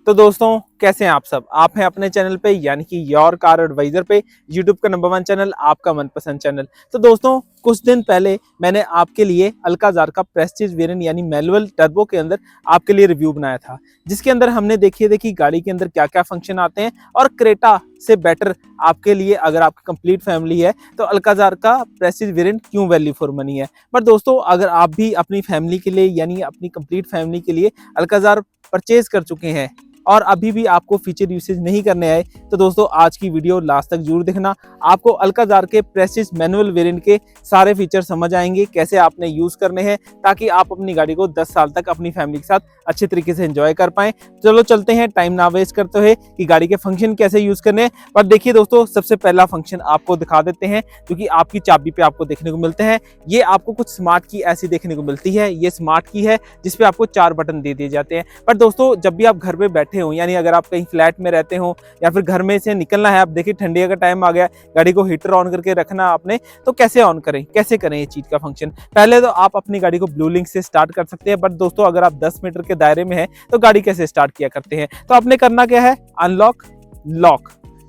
तो दोस्तों कैसे हैं आप सब। आप हैं अपने चैनल पे यानी कि योर कार एडवाइजर पे, यूट्यूब का नंबर 1 चैनल, आपका मनपसंद चैनल। तो दोस्तों कुछ दिन पहले मैंने आपके लिए अल्काजार का प्रेस्टीज वेरिएंट यानी मैनुअल टर्बो के अंदर आपके लिए रिव्यू बनाया था, जिसके अंदर हमने देखी गाड़ी के अंदर क्या क्या फंक्शन आते हैं और क्रेटा से बेटर आपके लिए अगर आपकी कंप्लीट फैमिली है तो अल्काजार का प्रेस्टीज वेरिएंट क्यों वैल्यू फॉर मनी है। पर दोस्तों अगर आप भी अपनी फैमिली के लिए यानी अपनी कंप्लीट फैमिली के लिए अल्काजार परचेज कर चुके हैं और अभी भी आपको फीचर यूसेज नहीं करने आए तो दोस्तों आज की वीडियो लास्ट तक जरूर देखना। आपको अल्काजार के प्रेस्टीज मैनुअल वेरिएंट के सारे फीचर समझ आएंगे, कैसे आपने यूज करने हैं ताकि आप अपनी गाड़ी को 10 साल तक अपनी फैमिली के साथ अच्छे तरीके से एंजॉय कर पाएं। चलो चलते हैं, टाइम ना वेस्ट करते हुए कि गाड़ी के फंक्शन कैसे यूज करने हैं। पर देखिए दोस्तों, सबसे पहला फंक्शन आपको दिखा देते हैं जो कि आपकी चाबी पे आपको देखने को मिलते हैं। ये आपको कुछ स्मार्ट की ऐसी देखने को मिलती है। ये स्मार्ट की है जिसपे आपको 4 बटन दे दिए जाते हैं। पर दोस्तों जब भी आप घर पे बैठे हो यानी अगर आप कहीं फ्लैट में रहते हो या फिर घर में से निकलना है, आप देखिए ठंडी का टाइम आ गया, गाड़ी को हीटर ऑन करके रखना आपने, तो कैसे ऑन करें, कैसे करें ये चीज का फंक्शन। पहले तो आप अपनी गाड़ी को ब्लू लिंक से स्टार्ट कर सकते हैं। बट दोस्तों अगर आप 10 मीटर के दायरे में है तो गाड़ी कैसे स्टार्ट किया करते हैं, तो आपने करना क्या है, अनलॉक,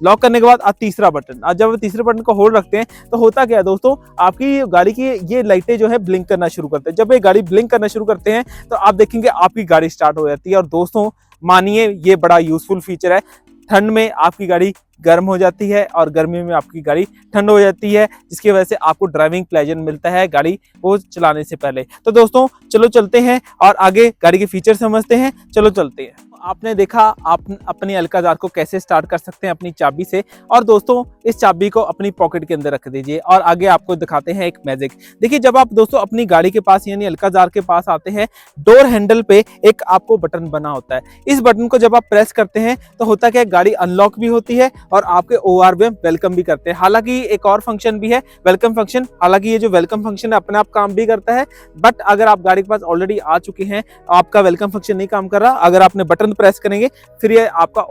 लॉक करने के बाद आप तीसरा बटन, आज जब तीसरे बटन को होल्ड रखते हैं तो होता क्या है दोस्तों, आपकी गाड़ी की ये लाइटें जो है ब्लिंक करना शुरू करते हैं। जब ये गाड़ी ब्लिंक करना शुरू करते हैं तो आप देखेंगे आपकी गाड़ी स्टार्ट हो जाती है। और दोस्तों मानिए ये बड़ा यूजफुल फीचर है। ठंड में आपकी गाड़ी गर्म हो जाती है और गर्मी में आपकी गाड़ी ठंड हो जाती है, जिसकी वजह से आपको ड्राइविंग प्लेजर मिलता है गाड़ी को चलाने से पहले। तो दोस्तों चलो चलते हैं और आगे गाड़ी के फीचर समझते हैं। चलो चलते हैं। आपने देखा आप अपनी अल्काजार को कैसे स्टार्ट कर सकते हैं अपनी चाबी से। और दोस्तों इस चाबी को अपनी पॉकेट के अंदर रख दीजिए और आगे आपको दिखाते हैं एक मैजिक। देखिए जब आप दोस्तों अपनी गाड़ी के पास यानी अल्काजार के पास आते हैं, डोर हैंडल पे एक आपको बटन बना होता है। इस बटन को जब आप प्रेस करते हैं तो होता क्या है, गाड़ी अनलॉक भी होती है और आपके ORVM वेलकम भी करते हैं। हालांकि एक और फंक्शन भी है, वेलकम फंक्शन। हालांकि ये जो वेलकम फंक्शन है अपने आप काम भी करता है, बट अगर आप गाड़ी के पास ऑलरेडी आ चुके हैं आपका वेलकम फंक्शन नहीं काम कर रहा, अगर आपने बटन प्रेस करेंगे फिर ये आपका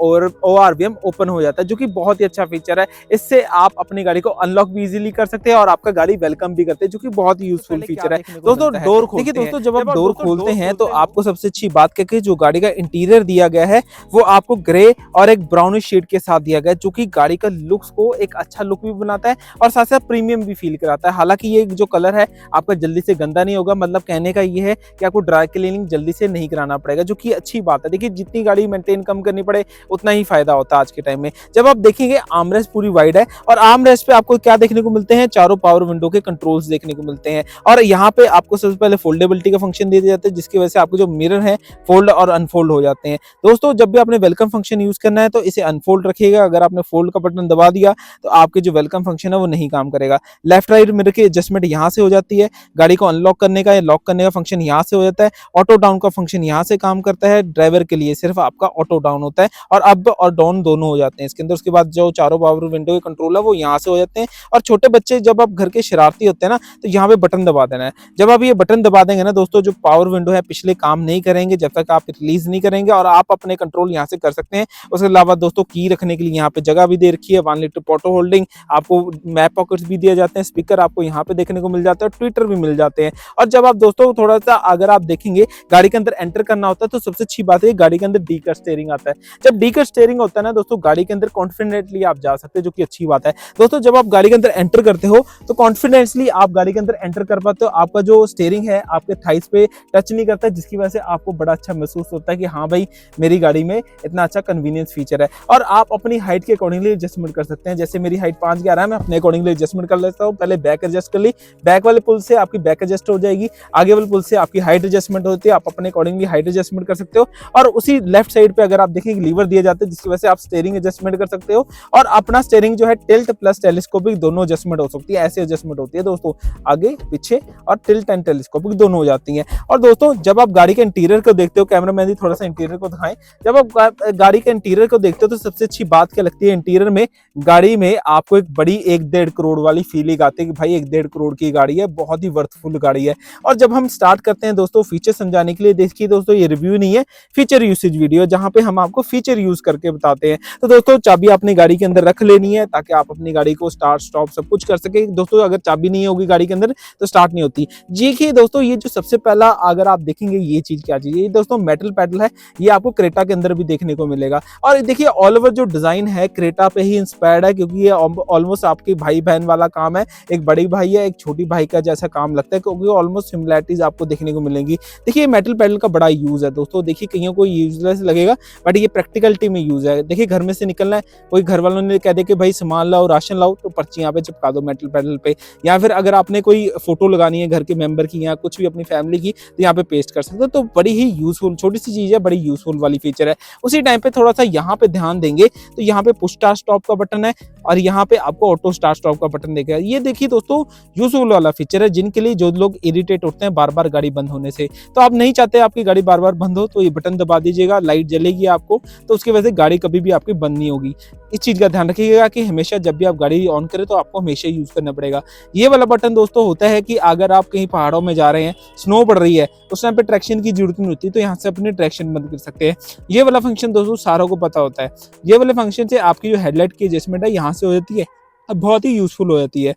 ORVM ओपन हो जाता है, जो कि बहुत ही अच्छा फीचर है। इससे आप अपनी गाड़ी को अनलॉक भी इजीली कर सकते हैं और आपका गाड़ी वेलकम भी करते हैं, जो कि बहुत ही यूजफुल फीचर है। दोस्तों डोर खोलते हैं, दोस्तों जब आप डोर खोलते हैं तो आपको सबसे अच्छी बात क्या कि जो गाड़ी का इंटीरियर दिया गया है वो आपको ग्रे और एक ब्राउनिश शेड के साथ दिया गया है, जो कि गाड़ी का लुक्स को एक अच्छा लुक भी बनाता है और साथ साथ प्रीमियम भी फील कराता है। हालांकि ये जो कलर है आपका जल्दी से गंदा नहीं होगा, मतलब कहने का ये है कि आपको ड्राई क्लीनिंग जल्दी से नहीं कराना पड़ेगा, जो कि अच्छी बात है। देखिए जितनी गाड़ी मेंटेन कम करनी पड़े उतना ही फायदा होता है आज के टाइम में। जब आप देखेंगे आर्मरेस्ट पूरी वाइड है और आर्मरेस्ट पे आपको क्या देखने को मिलते हैं, चारों पावर विंडो के कंट्रोल्स देखने को मिलते हैं। और यहाँ पे आपको सबसे पहले फोल्डेबिलिटी का फंक्शन दे दिया जाता है, जिसकी वजह से आपको जो मिरर है फोल्ड और अनफोल्ड हो जाते हैं। दोस्तों जब भी आपने वेलकम फंक्शन यूज करना है तो इसे अनफोल्ड रखिएगा। अगर आपने फोल्ड का बटन दबा दिया तो आपके जो वेलकम फंक्शन है वो नहीं काम करेगा। लेफ्ट राइट मिरर की एडजस्टमेंट यहाँ से हो जाती है। गाड़ी को अनलॉक करने का या लॉक करने का फंक्शन यहाँ से हो जाता है। ऑटो डाउन का फंक्शन यहाँ से काम करता है। ड्राइवर के लिए सिर्फ आपका ऑटो डाउन होता है और अप और डाउन दोनों हो जाते हैं इसके अंदर। उसके बाद जो चारों पावर विंडो के कंट्रोल है वो यहाँ से हो जाते हैं। और छोटे बच्चे जब आप घर के शरारती होते हैं ना तो यहाँ पे बटन दबा देना है। जब आप ये बटन दबा देंगे ना दोस्तों, जो पावर विंडो है पिछले काम नहीं करेंगे जब तक आप रिलीज नहीं करेंगे और आप अपने कंट्रोल यहाँ से कर सकते हैं। उसके अलावा दोस्तों की रखने के लिए यहाँ पे जगह भी दे रखी है, 1 लीटर ऑटो होल्डिंग, आपको मैप पॉकेट्स भी दिए जाते हैं, स्पीकर आपको यहाँ पे देखने को मिल जाता है, ट्विटर भी मिल जाते हैं। और जब आप दोस्तों थोड़ा सा अगर आप देखेंगे गाड़ी के अंदर एंटर करना होता है तो सबसे अच्छी बात है गाड़ी के अंदर डी कट स्टीयरिंग आता है। जब डी कट स्टीयरिंग होता है ना दोस्तों, गाड़ी के अंदर कॉन्फिडेंटली आप जा सकते हैं, जो कि अच्छी बात है। दोस्तों जब आप गाड़ी के अंदर एंटर करते हो तो कॉन्फिडेंटली आप गाड़ी के अंदर एंटर कर पाते हो। आपका जो स्टीयरिंग है आपके थाइस पे टच नहीं करता है, जिसकी वजह से आपको बड़ा अच्छा महसूस होता है कि हाँ भाई मेरी गाड़ी में इतना अच्छा कन्वीनियंस फीचर है। और आप अपनी हाइट के अकॉर्डिंगली एडजस्टमेंट कर सकते हैं। जैसे मेरी हाइट 5'11" है, मैं अपने अकॉर्डिंगली एडजस्टमेंट कर लेता हूँ। पहले बैक एडजस्ट कर ली, बैक वाले पुल से आपकी बैक एडजस्ट हो जाएगी, आगे वाले पुल से आपकी हाइट एडजस्टमेंट होती है, आप अपने अकॉर्डिंगली हाइट एडजस्टमेंट कर सकते हो। और उसी लेफ्ट साइड पे अगर आप देखेंगे लीवर दिए जाते हैं, जिसकी वजह से आप स्टीयरिंग एडजस्टमेंट कर सकते हो। और अपना स्टीयरिंग जो है टिल्ट प्लस टेलीस्कोपिक दोनों एडजस्टमेंट हो सकती है। ऐसे एडजस्टमेंट होती है दोस्तों, आगे पीछे और टिल्ट एंड टेलीस्कोपिक दोनों हो जाती हैं। और दोस्तों जब आप गाड़ी के इंटीरियर को देखते हो, कैमरामैन जी थोड़ा सा इंटीरियर को दिखाएं, जब आप गाड़ी के इंटीरियर को देखते हो तो सबसे अच्छी बात क्या लगती है, इंटीरियर में गाड़ी में आपको एक बड़ी 1-1.5 करोड़ वाली फीलिंग आती है कि भाई 1-1.5 करोड़ की गाड़ी है, बहुत ही वर्थफुल गाड़ी है। और जब हम स्टार्ट करते हैं दोस्तों फीचर समझाने के लिए, देखिए दोस्तों ये रिव्यू नहीं है, फीचर यूसेज प्रेस्टीज वीडियो, जहां पे हम आपको फीचर यूज करके बताते हैं। तो दोस्तों चाबी अपनी गाड़ी के अंदर रख लेनी है ताकि आप अपनी गाड़ी को स्टार्ट स्टॉप सब कुछ कर सके। दोस्तों अगर चाबी नहीं होगी गाड़ी के अंदर तो स्टार्ट नहीं होती। देखिए दोस्तों ये जो सबसे पहला अगर आप देखेंगे ये चीज क्या चीज है, ये दोस्तों मेटल पैडल है। ये आपको क्रेटा के अंदर भी देखने को मिलेगा। और देखिए ऑल ओवर जो डिजाइन है क्रेटा पे ही इंस्पायर्ड है, क्योंकि ये ऑलमोस्ट आपके भाई बहन वाला काम है। एक बड़ी भाई है, एक छोटी भाई का जैसा काम लगता है, क्योंकि ऑलमोस्ट सिमिलैरिटीज आपको देखने को मिलेंगी। देखिए मेटल पैडल का बड़ा यूज है दोस्तों। देखिए कईयों को यूजलेस लगेगा बट ये प्रैक्टिकलिटी में यूज है। देखिए घर में से निकलना है, कोई घर वालों ने कह दे कि भाई सामान लाओ राशन लाओ, तो पर्ची यहाँ पे चिपका दो मेटल पैडल पे। या फिर अगर आपने कोई फोटो लगानी है घर के मेंबर की या कुछ भी अपनी फैमिली की, तो यहाँ पे पेस्ट कर सकते हो। तो बड़ी ही यूजफुल छोटी सी चीज है, बड़ी यूजफुल वाली फीचर है। उसी टाइम पे थोड़ा सा यहाँ पे ध्यान देंगे तो यहाँ पे पुश स्टार्ट स्टॉप का बटन है और यहाँ पे आपको ऑटो स्टार्ट स्टॉप का बटन देखेगा। ये देखिए दोस्तों यूजफुल वाला फीचर है जिनके लिए जो लोग इरिटेट होते हैं बार बार गाड़ी बंद होने से। तो आप नहीं चाहते आपकी गाड़ी बार बार बंद हो, तो ये बटन दबा दीजिएगा, लाइट जलेगी आपको, तो उसकी वजह से गाड़ी कभी भी आपकी बंद नहीं होगी। इस चीज का ध्यान रखिएगा कि हमेशा जब भी आप गाड़ी ऑन करें तो आपको हमेशा यूज करना पड़ेगा। ये वाला बटन दोस्तों होता है कि अगर आप कहीं पहाड़ों में जा रहे हैं, स्नो पड़ रही है, उस टाइम पे ट्रैक्शन की जरूरत नहीं होती, तो यहाँ से अपनी ट्रैक्शन बंद कर सकते हैं। ये वाला फंक्शन दोस्तों सारों को पता होता है। ये वाले फंक्शन से आपकी जो हेडलाइट की एडजस्टमेंट है यहाँ से हो जाती है, बहुत ही यूजफुल हो जाती है।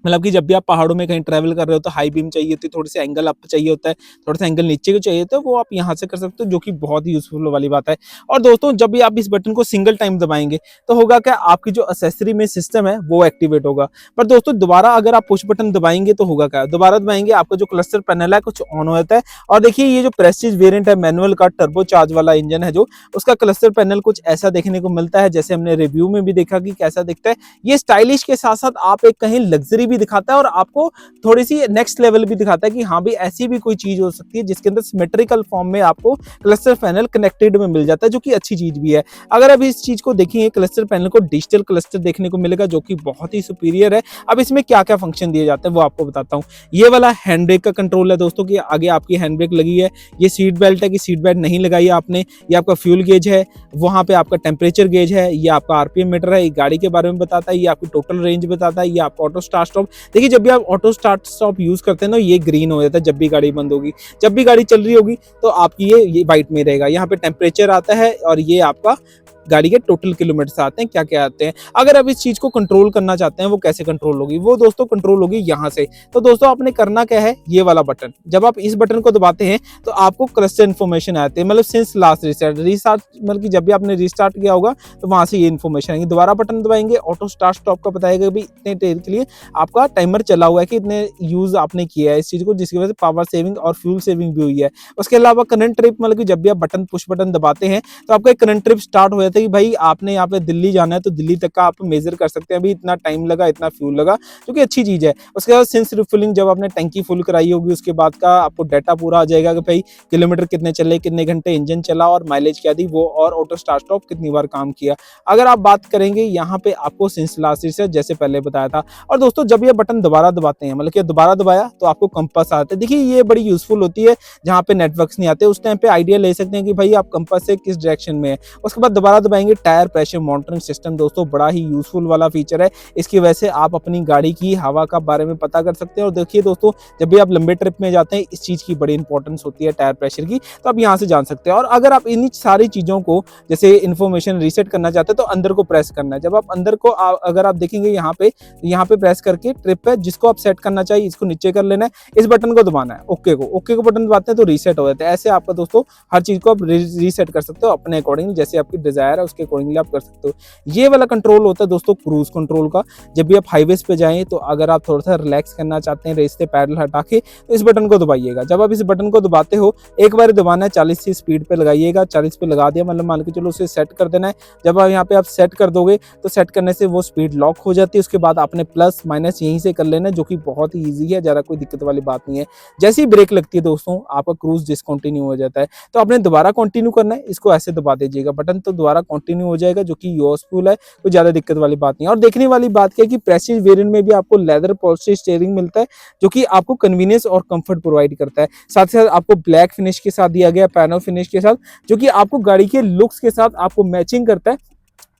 मतलब कि जब भी आप पहाड़ों में कहीं ट्रैवल कर रहे हो तो हाई बीम चाहिए होती है, थोड़ी सी एंगल अप चाहिए होता है, थोड़ा सा एंगल नीचे को चाहिए होता है, वो आप यहाँ से कर सकते हो, जो कि बहुत ही यूजफुल वाली बात है। और दोस्तों जब भी आप इस बटन को सिंगल टाइम दबाएंगे तो होगा क्या, आपकी जो एक्सेसरी में सिस्टम है वो एक्टिवेट होगा। पर दोस्तों दोबारा अगर आप पुश बटन दबाएंगे तो होगा क्या, दोबारा दबाएंगे आपका जो क्लस्टर पैनल है कुछ ऑन हो जाता है। और देखिए ये जो प्रेस्टीज वेरिएंट है मैनुअल का टर्बो चार्ज वाला इंजन है, जो उसका क्लस्टर पैनल कुछ ऐसा देखने को मिलता है, जैसे हमने रिव्यू में भी देखा कि कैसा दिखता है। ये स्टाइलिश के साथ साथ आप एक कहीं लग्जरी भी दिखाता है और आपको थोड़ी सी नेक्स्ट लेवल भी दिखाता है कि हाँ भी ऐसी भी कोई चीज हो सकती है जिसके अंदर सिमेट्रिकल फॉर्म में आपको क्लस्टर पैनल कनेक्टेड में मिल जाता है, जो कि अच्छी चीज भी है। अगर अब इस चीज को देखेंगे क्लस्टर पैनल को डिजिटल क्लस्टर देखने को मिलेगा, जो कि बहुत ही सुपीरियर है। अब इसमें क्या क्या फंक्शन दिए जाते हैं वो आपको बताता हूँ। ये वाला हैंड ब्रेक का कंट्रोल है दोस्तों, कि आगे आपकी हैंड ब्रेक लगी है। ये सीट बेल्ट है कि सीट बेल्ट नहीं लगाई है आपने। ये आपका फ्यूल गेज है, वहां पे आपका टेम्परेचर गेज है, ये आपका आरपीएम मीटर है, ये गाड़ी के बारे में बताता है, ये आपकी टोटल रेंज बताता है, ये आपका ऑटो स्टार्ट स्टॉप। देखिए जब भी आप ऑटो स्टार्ट स्टॉप यूज करते हैं ना, ये ग्रीन हो जाता है जब भी गाड़ी बंद होगी। जब भी गाड़ी चल रही होगी तो आपकी ये व्हाइट में रहेगा। यहाँ पे टेम्परेचर आता है और ये आपका गाड़ी के टोटल किलोमीटर आते हैं, क्या क्या आते हैं। अगर आप इस चीज को कंट्रोल करना चाहते हैं वो कैसे कंट्रोल होगी, वो दोस्तों कंट्रोल होगी यहाँ से। तो दोस्तों आपने करना क्या है, ये वाला बटन जब आप इस बटन को दबाते हैं तो आपको क्लस्टर इन्फॉर्मेशन आते हैं, मतलब सिंस लास्ट रीस्टार्ट मतलब कि जब भी आपने रीस्टार्ट किया होगा तो वहां से ये इन्फॉर्मेशन आएगी। दोबारा बटन दबाएंगे ऑटो स्टार्ट स्टॉप का बताएगा भी इतने देर के लिए आपका टाइमर चला हुआ है कि इतने यूज आपने किया है इस चीज को, जिसकी वजह से पावर सेविंग और फ्यूल सेविंग भी हुई है। उसके अलावा करंट ट्रिप, मतलब कि जब भी आप बटन पुश बटन दबाते हैं तो आपका एक करंट ट्रिप स्टार्ट हो जाता है कि भाई आपने यहाँ पे दिल्ली जाना है तो दिल्ली तक का आप मेजर कर सकते हैं, अभी इतना टाइम लगा, इतना फ्यूल लगा, जो कि अच्छी चीज है। उसके बाद सिंस रिफिलिंग, जब आपने टंकी फुल कराई होगी उसके बाद का आपको डाटा पूरा आ जाएगा कि भाई किलोमीटर कितने चले, कितने घंटे इंजन चला और माइलेज क्या दी वो, और ऑटो स्टार्ट स्टॉप कितनी बार काम किया। अगर आप बात करेंगे यहाँ पे आपको सिंस लास्ट रीसेट जैसे पहले बताया था। और दोस्तों जब ये बटन दोबारा दबाते हैं, मतलब कि दोबारा दबाया तो आपको कंपास आता है। देखिए ये बड़ी यूजफुल होती है जहाँ पे नेटवर्क्स नहीं आते, उस टाइम पे आइडिया ले सकते हैं कि भाई आप कंपास से किस डायरेक्शन में है। उसके बाद दोबारा दबाएंगे टायर प्रेशर मॉनिटरिंग सिस्टम, दोस्तों बड़ा ही यूजफुल वाला फीचर है। इसकी वजह से आप अपनी गाड़ी की हवा का बारे में पता कर सकते हैं। और देखिए दोस्तों जब भी आप लंबे ट्रिप में जाते हैं इस चीज की बड़ी इंपॉर्टेंस होती है टायर प्रेशर की, तो आप यहाँ से जान सकते हैं। और अगर आप इन सारी चीजों को जैसे इन्फॉर्मेशन रीसेट करना चाहते हैं तो अंदर को प्रेस करना है। जब आप अंदर को अगर आप देखेंगे यहाँ पे प्रेस करके ट्रिप पे जिसको आप सेट करना चाहिए इसको नीचे कर लेना है, इस बटन को दबाना है, ओके को बटन दबाते हैं तो रीसेट हो जाता है। ऐसे आपका दोस्तों हर चीज को आप रीसेट कर सकते हो अपने अकॉर्डिंग, जैसे आपकी डिजायर है उसके अकॉर्डिंगली आप कर सकते हो। ये वाला कंट्रोल होता है दोस्तों क्रूज कंट्रोल का। जब भी आप हाईवेज पे जाएं तो अगर आप थोड़ा सा रिलैक्स करना चाहते हैं रेस से पैडल हटा के, तो इस बटन को दबाइएगा। जब आप इस बटन को दबाते हो एक बार दबाना है, 40 की स्पीड पे लगाइएगा। 40 पे लगा दिया मतलब मान के चलो उसे सेट कर देना है। जब आप यहाँ पे आप सेट कर दोगे तो सेट करने से वो स्पीड लॉक हो जाती है। उसके बाद आपने प्लस माइनस यहीं से कर लेना है, जो कि बहुत ही ईजी है, ज़्यादा कोई दिक्कत वाली बात नहीं है। जैसे ही ब्रेक लगती है दोस्तों आपका क्रूज डिसकंटिन्यू हो जाता है, तो आपने दोबारा कंटिन्यू करना है, इसको ऐसे दबा दीजिएगा बटन तो दोबारा कंटिन्यू हो जाएगा, जो कि यूजफुल है, कोई ज़्यादा दिक्कत वाली बात नहीं है। और देखने वाली बात क्या है कि प्रेस्टीज वेरिएंट में भी आपको लेदर पॉलिश स्टीयरिंग मिलता है, जो कि आपको कन्वीनियंस और कंफर्ट प्रोवाइड करता है। साथ ही साथ आपको ब्लैक फिनिश के साथ दिया गया, पैनो फिनिश के साथ, जो कि आपको गाड़ी के लुक्स के साथ आपको मैचिंग करता है।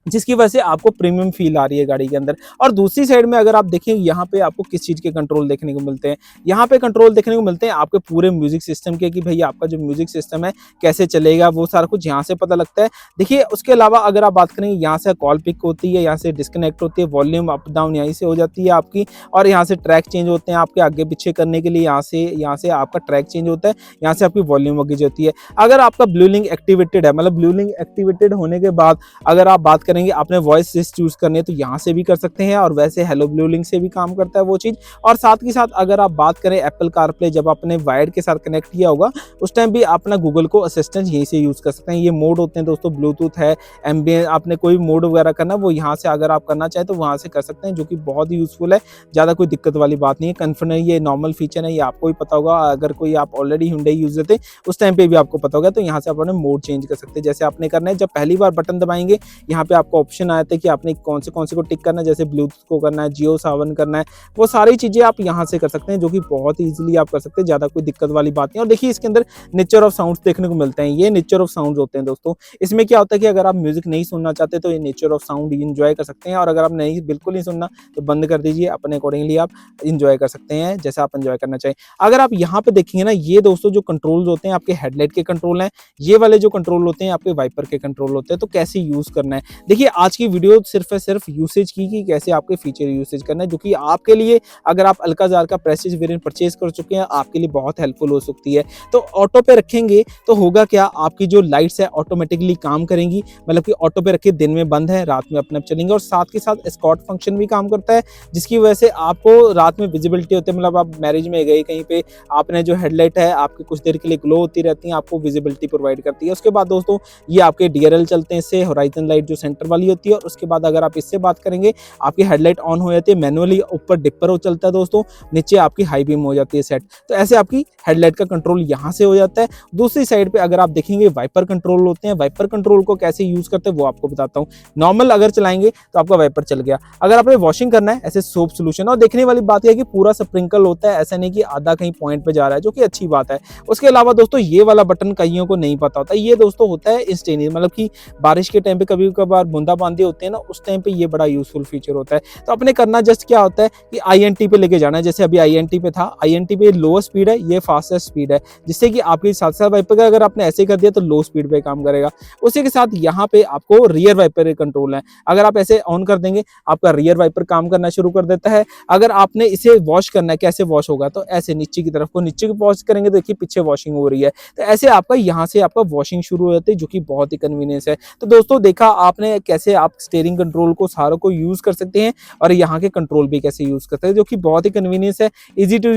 जिसकी वजह से आपको प्रीमियम फील आ रही है गाड़ी के अंदर। और दूसरी साइड में अगर आप देखें यहाँ पे आपको किस चीज़ के कंट्रोल देखने को मिलते हैं, यहाँ पे कंट्रोल देखने को मिलते हैं आपके पूरे म्यूजिक सिस्टम के, कि भाई आपका जो म्यूजिक सिस्टम है कैसे चलेगा, वो सारा कुछ यहाँ से पता लगता है। देखिए उसके अलावा अगर आप बात करें, यहाँ से कॉल पिक होती है, यहाँ से डिस्कनेक्ट होती है, वॉल्यूम अप डाउन यहीं से हो जाती है आपकी, और यहाँ से ट्रैक चेंज होते हैं आपके आगे पीछे करने के लिए, यहाँ से आपका ट्रैक चेंज होता है, यहाँ से आपकी वॉल्यूम आगे जाती है। अगर आपका ब्लू लिंक एक्टिवेटेड है, मतलब ब्लू लिंक एक्टिवेटेड होने के बाद अगर आप बात करेंगे आपने वॉइस चूज करनी है तो यहाँ से भी कर सकते हैं, और वैसे हेलो ब्लू लिंक से भी काम करता है वो चीज़। और साथ ही साथ अगर आप बात करें एप्पल कारप्ले, जब आपने वायर्ड के साथ कनेक्ट किया होगा उस टाइम भी अपना गूगल को असिस्टेंट यहीं से यूज़ कर सकते हैं। ये मोड होते हैं दोस्तों, ब्लूटूथ है, एम्बियंट, आपने कोई मोड वगैरह करना वो यहाँ से अगर आप करना चाहें तो वहाँ से कर सकते हैं, जो कि बहुत ही यूज़फुल है, ज़्यादा कोई दिक्कत वाली बात नहीं है। कन्फर्म है, ये नॉर्मल फीचर है, ये आपको ही पता होगा, अगर कोई आप ऑलरेडी Hyundai यूज़र थे उस टाइम पे भी आपको पता होगा। तो यहाँ से आप अपने मोड चेंज कर सकते हैं जैसे आपने करना है। जब पहली बार बटन दबाएंगे यहाँ पे आपको ऑप्शन आया था कि आपने कौन से को टिक करना है, जैसे ब्लूटूथ को करना है, जियो सावन करना है, वो सारी चीज़ें आप यहाँ से कर सकते हैं, जो कि बहुत ईजिली आप कर सकते हैं, ज़्यादा कोई दिक्कत वाली बात नहीं। और देखिए इसके अंदर नेचर ऑफ साउंड्स देखने को मिलते हैं, ये नेचर ऑफ साउंड्स होते हैं दोस्तों। इसमें क्या होता है कि अगर आप म्यूजिक नहीं सुनना चाहते तो ये नेचर ऑफ साउंड इंजॉय कर सकते हैं, और अगर आप नहीं बिल्कुल नहीं सुनना तो बंद कर दीजिए, अपने अकॉर्डिंगली आप इंजॉय कर सकते हैं जैसा आप इंजॉय करना चाहिए। अगर आप यहाँ पे देखेंगे ना, ये दोस्तों जो कंट्रोल्स होते हैं आपके हेडलाइट के कंट्रोल हैं, ये वाले जो कंट्रोल होते हैं आपके वाइपर के कंट्रोल होते हैं। तो कैसे यूज करना है, देखिए आज की वीडियो सिर्फ यूसेज की कि कैसे आपके फीचर यूसेज करना है, जो कि आपके लिए अगर आप अल्काजार का प्रेस्टीज वेरिएंट परचेज कर चुके हैं आपके लिए बहुत हेल्पफुल हो सकती है। तो ऑटो पे रखेंगे तो होगा क्या, आपकी जो लाइट्स है ऑटोमेटिकली काम करेंगी, मतलब कि ऑटो पे रखे दिन में बंद है, रात में अपने आप चलेंगे। और साथ के साथ एस्कॉर्ट फंक्शन भी काम करता है, जिसकी वजह से आपको रात में विजिबिलिटी होती है, मतलब आप मैरिज में गए कहीं पे, आपने जो हेडलाइट है आपकी कुछ देर के लिए ग्लो होती रहती है, आपको विजिबिलिटी प्रोवाइड करती है। उसके बाद दोस्तों ये आपके DRL चलते हैं, इससे होराइजन लाइट जो सेंटर वाली होती है। और उसके बाद अगर आप इससे बात करेंगे आपकी हेडलाइट ऑन हो जाती है मैनुअली, ऊपर डिपर हो चलता है दोस्तों, नीचे आपकी हाई बीम हो जाती है सेट। तो ऐसे आपकी हेडलाइट का कंट्रोल यहाँ से हो जाता है। दूसरी साइड पे अगर आप देखेंगे वाइपर कंट्रोल होते हैं, वाइपर कंट्रोल को कैसे यूज करते हैं वो आपको बताता हूँ। नॉर्मल अगर चलाएंगे तो आपका वाइपर चल गया, अगर आपने वॉशिंग करना है ऐसे सोप सोल्यूशन। और देखने वाली बात है कि पूरा स्प्रिंकल होता है, ऐसा नहीं कि आधा कहीं पॉइंट पे जा रहा है, जो कि अच्छी बात है। उसके अलावा दोस्तों ये वाला बटन कईयों को नहीं पता होता, ये दोस्तों होता है इंस्टेंट, मतलब कि बारिश के टाइम पे कभी कभार बूंदाबांदी होते हैं ना, उस टाइम पे ये बड़ा यूजफुल फीचर होता है। तो अपने करना जस्ट क्या होता है कि INT पे लेके जाना है, जैसे अभी INT पे था, INT पे लोअर स्पीड है, ये फास्टेस्ट स्पीड है, जिससे कि आपकी साथ साथ वाइपर का अगर आपने ऐसे कर दिया तो लो स्पीड पे काम करेगा। उसी के साथ यहाँ पे आपको रियर वाइपर कंट्रोल है, अगर आप ऐसे ऑन कर देंगे आपका रियर वाइपर काम करना शुरू कर देता है। अगर आपने इसे वॉश करना है, कैसे वॉश होगा, तो ऐसे नीचे की तरफ को नीचे वॉश करेंगे तो देखिए पीछे वॉशिंग हो रही है, तो ऐसे आपका यहाँ से आपका वॉशिंग शुरू हो जाती है, जो कि बहुत ही कन्वीनियंस है। तो दोस्तों देखा आपने कैसे आप स्टीयरिंग कंट्रोल को सारों को यूज कर सकते हैं, और यहाँ के कंट्रोल भी कैसे यूज करते हैं, जो कि बहुत ही कन्वीनियंस है, इजी टू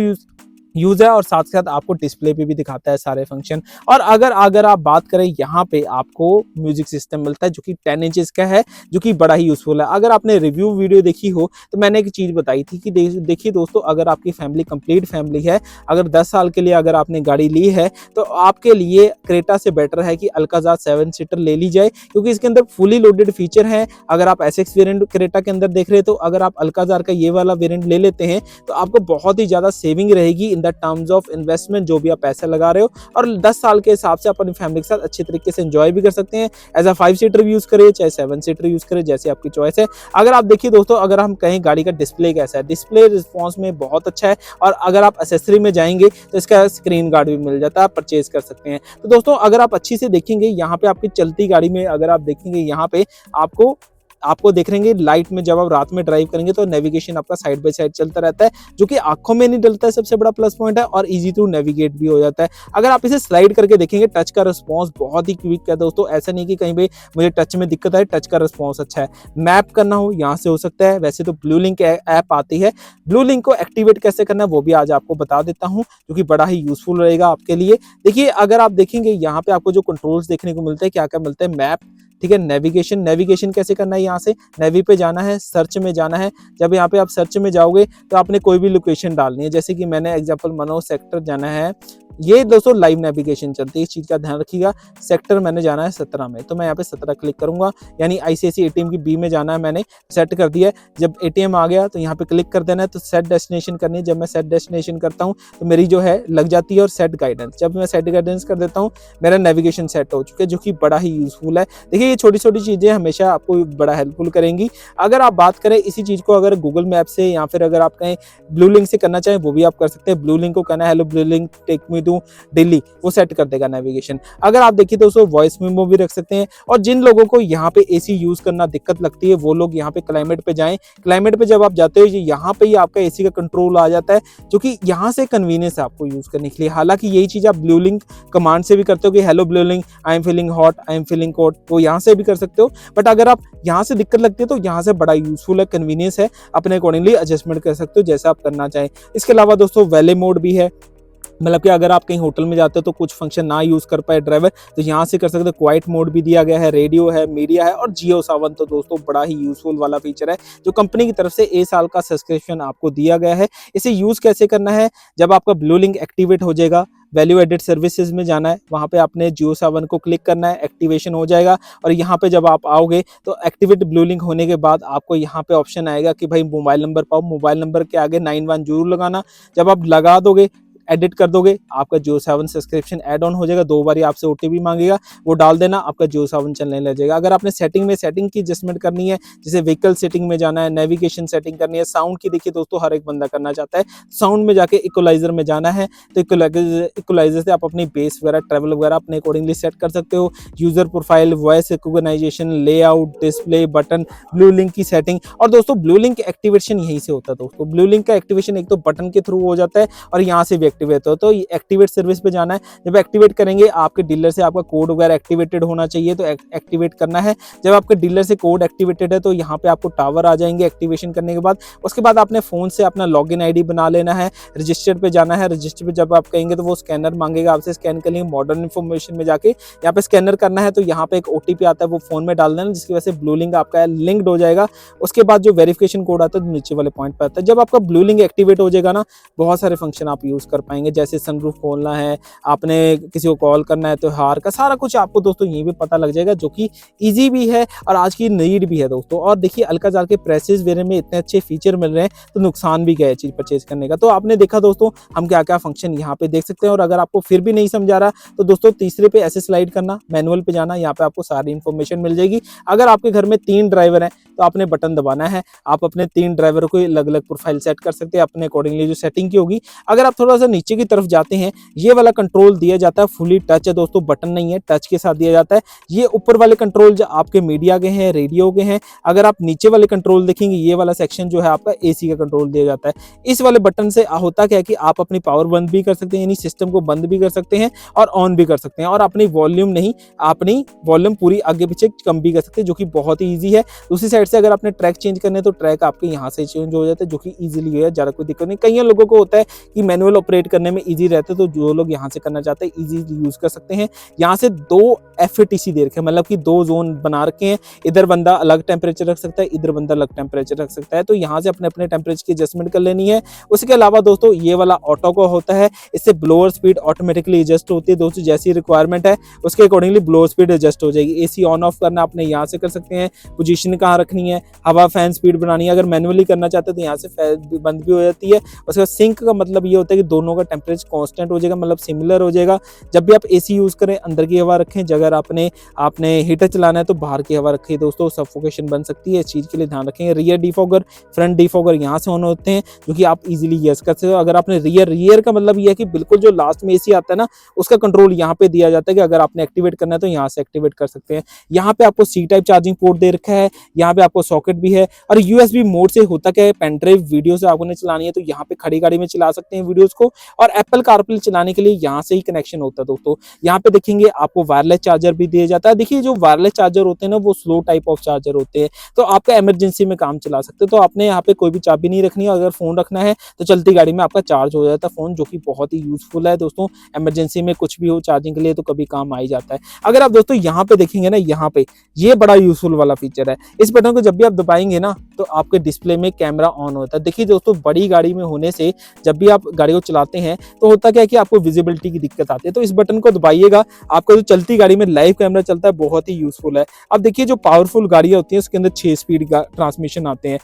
यूज है, और साथ साथ आपको डिस्प्ले पे भी दिखाता है सारे फंक्शन। और अगर आप बात करें यहाँ पे आपको म्यूजिक सिस्टम मिलता है जो कि 10 इंचेस का है, जो कि बड़ा ही यूजफुल है। अगर आपने रिव्यू वीडियो देखी हो तो मैंने एक चीज बताई थी कि देखिए दोस्तों, अगर आपकी फैमिली कंप्लीट फैमिली है, अगर 10 साल के लिए अगर आपने गाड़ी ली है तो आपके लिए क्रेटा से बेटर है कि अल्काजार 7 सीटर ले ली जाए, क्योंकि इसके अंदर फुली लोडेड फीचर है। अगर आप SX वेरिएंट क्रेटा के अंदर देख रहे हो तो अगर आप अल्काजार का ये वाला वेरिएंट ले लेते हैं तो आपको बहुत ही ज्यादा सेविंग रहेगी in the terms of investment, जो भी आप पैसा लगा रहे हो, और 10 साल के हिसाब से अपनी फैमिली के साथ अच्छे तरीके से एंजॉय भी कर सकते हैं। एज अ 5 सीटर यूज करें चाहे 7 सीटर यूज करें, जैसे आपकी चॉइस है। अगर आप देखिए दोस्तों, अगर हम कहें गाड़ी का डिस्प्ले कैसा है, डिस्प्ले रिस्पॉन्स में बहुत अच्छा है, और अगर आप एक्सेसरी में जाएंगे तो इसका स्क्रीन गार्ड भी मिल जाता है, आप परचेज कर सकते हैं। तो दोस्तों अगर आप अच्छी से देखेंगे यहाँ पे आपकी चलती गाड़ी में, अगर आप देखेंगे यहाँ पे आपको देख रहेंगे लाइट में, जब आप रात में ड्राइव करेंगे तो नेविगेशन आपका साइड बाय साइड चलता रहता है, जो कि आंखों में नहीं डलता है, सबसे बड़ा प्लस पॉइंट है, और इजी टू नेविगेट भी हो जाता है। अगर आप इसे स्लाइड करके देखेंगे, टच का रिस्पॉन्स बहुत ही क्विक है दोस्तों, ऐसा नहीं कि कहीं पे मुझे टच में दिक्कत है, टच का रिस्पॉन्स अच्छा है। मैप करना हो यहाँ से हो सकता है, वैसे तो ब्लू लिंक ऐप आती है, ब्लू लिंक को एक्टिवेट कैसे करना है वो भी आज आपको बता देता हूँ, जो कि बड़ा ही यूजफुल रहेगा आपके लिए। देखिए अगर आप देखेंगे यहाँ पे आपको जो कंट्रोल्स देखने को मिलते हैं, क्या क्या मिलते हैं, मैप, ठीक है, नेविगेशन कैसे करना है, यहाँ से नेवी पे जाना है, सर्च में जाना है। जब यहाँ पे आप सर्च में जाओगे तो आपने कोई भी लोकेशन डालनी है, जैसे कि मैंने एग्जांपल मनोज सेक्टर जाना है, ये दोस्तों लाइव नेविगेशन चलती है, इस चीज का ध्यान रखिएगा। सेक्टर मैंने जाना है 17 में, तो मैं यहाँ पे 17 क्लिक करूंगा, यानी ICICI ATM की B में जाना है, मैंने सेट कर दिया है। जब ATM आ गया तो यहाँ पे क्लिक कर देना है, तो सेट डेस्टिनेशन करनी है। जब मैं सेट डेस्टिनेशन करता हूँ तो मेरी जो है लग जाती है, और सेट गाइडेंस, जब मैं सेट गाइडेंस कर देता हूँ मेरा नेविगेशन सेट हो चुका है, जो कि बड़ा ही यूजफुल है। देखिए ये छोटी छोटी चीज़ें हमेशा आपको बड़ा हेल्पफुल करेंगी। अगर आप बात करें इसी चीज़ को अगर गूगल मैप से या फिर अगर आप कहें ब्लू लिंक से करना चाहें वो भी आप कर सकते हैं। ब्लू लिंक को कहना है hello blue link take me to Delhi, वो सेट कर देगा नेविगेशन। अगर आप देखिए दोस्तों वॉइस मेमो भी रख सकते हैं। और जिन लोगों को यहाँ पे एसी यूज करना दिक्कत लगती है वो लोग यहाँ पे क्लाइमेट पे जाएं। क्लाइमेट पे जब आप जाते हो यहाँ पे ही आपका एसी का कंट्रोल आ जाता है, जो कि यहाँ से कन्वीनियंस है आपको यूज करने के लिए। हालांकि यही चीज आप ब्लू लिंक कमांड से भी करते हो कि hello blue link I am feeling hot, I am feeling cold, तो यहाँ से भी कर सकते हो। बट अगर आप यहाँ से दिक्कत लगती है तो यहाँ से बड़ा यूजफुल है, कन्वीनियंस है, अपने अकॉर्डिंगली एडजस्टमेंट कर सकते हो जैसा आप करना चाहें। इसके अलावा दोस्तों वैले मोड भी है, मतलब कि अगर आप कहीं होटल में जाते हो तो कुछ फंक्शन ना यूज कर पाए ड्राइवर तो यहाँ से कर सकते हो। क्वाइट मोड भी दिया गया है, रेडियो है, मीडिया है और जियो सावन तो दोस्तों बड़ा ही यूजफुल वाला फीचर है जो कंपनी की तरफ से 1 साल का सब्सक्रिप्शन आपको दिया गया है। इसे यूज कैसे करना है, जब आपका ब्लू लिंक एक्टिवेट हो जाएगा, वैल्यू एडेड सर्विसेज में जाना है, वहाँ पे आपने जियो सावन को क्लिक करना है, एक्टिवेशन हो जाएगा। और यहाँ पे जब आप आओगे तो एक्टिवेट ब्लू लिंक होने के बाद आपको यहाँ पे ऑप्शन आएगा कि भाई मोबाइल नंबर पाओ, मोबाइल नंबर के आगे 91 जरूर लगाना। जब आप लगा दोगे, एडिट कर दोगे, आपका जियो सावन सब्सक्रिप्शन ऐड ऑन हो जाएगा। 2 बार आपसे ओटीपी मांगेगा, वो डाल देना, आपका जियो सावन चलने लग जाएगा। अगर आपने सेटिंग की एडजस्टमेंट करनी है, जैसे व्हीकल सेटिंग में जाना है, नेविगेशन सेटिंग करनी है, साउंड की देखिए दोस्तों हर एक बंदा करना चाहता है, साउंड में जाके इक्वलाइजर में जाना है तो इक्वलाइजर से आप अपनी बेस वगैरह ट्रैवल वगैरह अपने अकॉर्डिंगली सेट कर सकते हो। User profile, voice recognition, layout, display, button, blue link की सेटिंग। और दोस्तों ब्लू लिंक एक्टिवेशन यहीं से होता है दोस्तों। ब्लू लिंक का एक्टिवेशन एक तो बटन के थ्रू हो जाता है और यहाँ से भी एक्टिवेट हो, तो एक्टिवेट सर्विस पे जाना है। जब एक्टिवेट करेंगे आपके डीलर से आपका कोड वगैरह एक्टिवेटेड होना चाहिए, तो एक्टिवेट करना है। जब आपके डीलर से कोड एक्टिवेटेड है तो यहाँ पे आपको टावर आ जाएंगे एक्टिवेशन करने के बाद। उसके बाद आपने फोन से अपना लॉगिन आईडी बना लेना है, रजिस्टर पे जाना है। रजिस्टर पे जब आप कहेंगे तो वो स्कैनर मांगेगा आपसे, स्कैन कर लेंगे। मॉडर्न इन्फॉर्मेशन में जाके यहाँ पे स्कैनर करना है, तो यहाँ पे एक ओटीपी आता है, वो फोन में डाल देना, जिसकी वजह से ब्लू लिंक आपका लिंक्ड हो जाएगा। उसके बाद जो वेरिफिकेशन कोड आता है नीचे वाले पॉइंट पे आता है। जब आपका ब्लू लिंक एक्टिवेट हो जाएगा ना, बहुत सारे फंक्शन आप यूज कर पाएंगे, जैसे सनरूफ खोलना है, आपने किसी को कॉल करना है, त्योहार का सारा कुछ आपको दोस्तों ये भी पता लग जाएगा, जो कि इजी भी है और आज की नीड भी है दोस्तों। और देखिए अल्काजार के प्रेसेस वेरिएंट में इतने अच्छे फीचर मिल रहे हैं तो नुकसान भी क्या है चीज परचेज करने का। तो आपने देखा दोस्तों हम क्या क्या फंक्शन यहाँ पे देख सकते हैं। और अगर आपको फिर भी नहीं समझा रहा तो दोस्तों तीसरे पे ऐसे स्लाइड करना, मैनुअल पे जाना, यहाँ पे आपको सारी इंफॉर्मेशन मिल जाएगी। अगर आपके घर में 3 ड्राइवर हैं तो आपने बटन दबाना है, आप अपने 3 ड्राइवर को अलग अलग प्रोफाइल सेट कर सकते हैं अपने अकॉर्डिंगली जो सेटिंग की होगी। अगर आप थोड़ा सा नीचे की तरफ जाते हैं, ये वाला कंट्रोल दिया जाता है फुली टच है दोस्तों, बटन नहीं है, टच के साथ दिया जाता है। ये ऊपर वाले कंट्रोल जो आपके मीडिया के हैं, रेडियो के हैं। अगर आप नीचे वाले कंट्रोल देखेंगे, ये वाला सेक्शन जो है आपका एसी का कंट्रोल दिया जाता है। इस वाले बटन से होता क्या है कि आप अपनी पावर बंद भी कर सकते हैं, यानी सिस्टम को बंद भी कर सकते हैं और ऑन भी कर सकते हैं। और अपनी वॉल्यूम नहीं, अपनी वॉल्यूम पूरी आगे पीछे कम भी कर सकते हैं, जो कि बहुत ही ईजी है। दूसरी साइड से अगर आपने ट्रैक चेंज करने तो ट्रैक आपके यहाँ से चेंज हो जाता है, जो कि ईजिली है, ज़्यादा कोई दिक्कत नहीं। कई लोगों को होता है कि मैनुअल ऑपरेट करने में ईजी रहता है, तो जो लोग यहाँ से करना चाहते हैं ईजी यूज कर सकते हैं। यहाँ से 2 FATC दे रखे हैं, मतलब कि 2 जोन बना रखे हैं। इधर बंदा अलग टेम्परेचर रख सकता है, इधर बंदा अलग टेम्परेचर रख सकता है, तो यहाँ से अपने अपने टेम्परेचर की एडजस्टमेंट कर लेनी है। उसके अलावा दोस्तों ये वाला ऑटो का होता है, इससे ब्लोअर स्पीड ऑटोमेटिकली एडजस्ट होती है दोस्तों, जैसी रिक्वायरमेंट है उसके अकॉर्डिंगली ब्लोअर स्पीड एडजस्ट हो जाएगी। एसी ऑन ऑफ करना आपने यहाँ से कर सकते हैं, पोजीशन कहाँ रखनी है, हवा फैन स्पीड बनानी है। अगर मैनुअली करना चाहते हैं तो यहाँ से फैन बंद भी हो जाती है। उसके बाद सिंक का मतलब ये होता है कि दोनों का टेम्परेचर कांस्टेंट हो जाएगा, मतलब सिमिलर हो जाएगा। जब भी आप एसी यूज करें अंदर की हवा रखें, अगर आपने हीटर चलाना है तो बाहर की हवा रखें दोस्तों, सफोकेशन बन सकती है, इस चीज के लिए ध्यान रखेंगे। रियर डिफॉगर, फ्रंट डिफॉगर यहाँ से ऑन होते हैं, जो कि आप इजीली यूज कर सकते हो। अगर आपने रियर का मतलब ये है कि बिल्कुल जो लास्ट में एसी आता है ना, उसका कंट्रोल यहाँ पे दिया जाता है कि अगर आपने एक्टिवेट करना है तो यहाँ से एक्टिवेट कर सकते हैं। यहाँ पे आपको सी टाइप चार्जिंग पोर्ट दे रखा है, यहाँ पे आपको सॉकेट भी है। और यूएसबी मोड से होता क्या है, पेनड्राइव वीडियो से आपने चलानी है तो यहाँ पे खड़ी गाड़ी में चला सकते हैं वीडियोस को। और एप्पल कारप्ले चलाने के लिए यहाँ से ही कनेक्शन होता है दोस्तों। यहाँ पे देखेंगे आपको वायरलेस चार्जर भी दिया जाता है। देखिए जो वायरलेस चार्जर होते हैं ना, वो स्लो टाइप ऑफ चार्जर होते हैं, तो आपका इमरजेंसी में काम चला सकते हैं। तो आपने यहाँ पे कोई भी चाबी नहीं रखनी है, अगर फोन रखना है तो चलती गाड़ी में आपका चार्ज हो जाता है फोन, जो कि बहुत ही यूजफुल है दोस्तों। इमरजेंसी में कुछ भी हो चार्जिंग के लिए तो कभी काम आ ही जाता है। अगर आप दोस्तों यहाँ पे देखेंगे ना, यहाँ पे ये बड़ा यूजफुल वाला फीचर है। इस बटन को जब भी आप दबाएंगे ना तो आपके डिस्प्ले में कैमरा ऑन होता है। देखिए दोस्तों बड़ी गाड़ी में होने से जब भी आप गाड़ी को चलाते हैं तो होता क्या है कि आपको विजिबिलिटी की दिक्कत आती है, तो इस बटन को दबाइएगा, आपका जो चलती गाड़ी में लाइव कैमरा चलता है, बहुत ही यूजफुल है। अब देखिए जो पावरफुल गाड़ियां होती हैं उसके अंदर 6 स्पीड का ट्रांसमिशन आते हैं,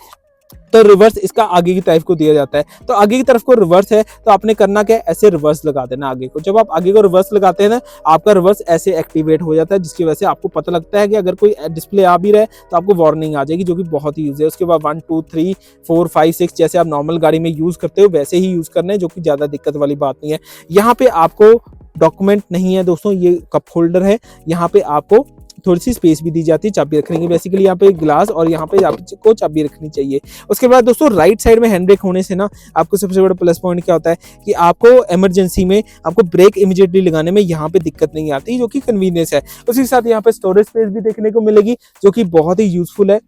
तो रिवर्स इसका आगे की तरफ को दिया जाता है। तो आगे की तरफ को रिवर्स है तो आपने करना क्या है, ऐसे रिवर्स लगा देना आगे को। जब आप आगे को रिवर्स लगाते हैं ना, आपका रिवर्स ऐसे एक्टिवेट हो जाता है, जिसकी वजह से आपको पता लगता है कि अगर कोई डिस्प्ले आ भी रहा है तो आपको वार्निंग आ जाएगी, जो कि बहुत ही यूज है। उसके बाद 1 2 3 4 5 6 जैसे आप नॉर्मल गाड़ी में यूज करते हो वैसे ही यूज करना है, जो कि ज्यादा दिक्कत वाली बात नहीं है। यहाँ पे आपको डॉक्यूमेंट नहीं है दोस्तों, ये कप होल्डर है। यहाँ पे आपको थोड़ी सी स्पेस भी दी जाती है चाबी रखने की। बेसिकली यहाँ पे ग्लास और यहाँ पे आपको चाबी रखनी चाहिए। उसके बाद दोस्तों राइट साइड में हैंड ब्रेक होने से ना आपको सबसे बड़ा प्लस पॉइंट क्या होता है कि आपको इमरजेंसी में आपको ब्रेक इमीडिएटली लगाने में यहाँ पे दिक्कत नहीं आती, जो कि कन्वीनियंस है। उसी के साथ यहाँ पे स्टोरेज स्पेस भी देखने को मिलेगी, जो कि बहुत ही यूजफुल है,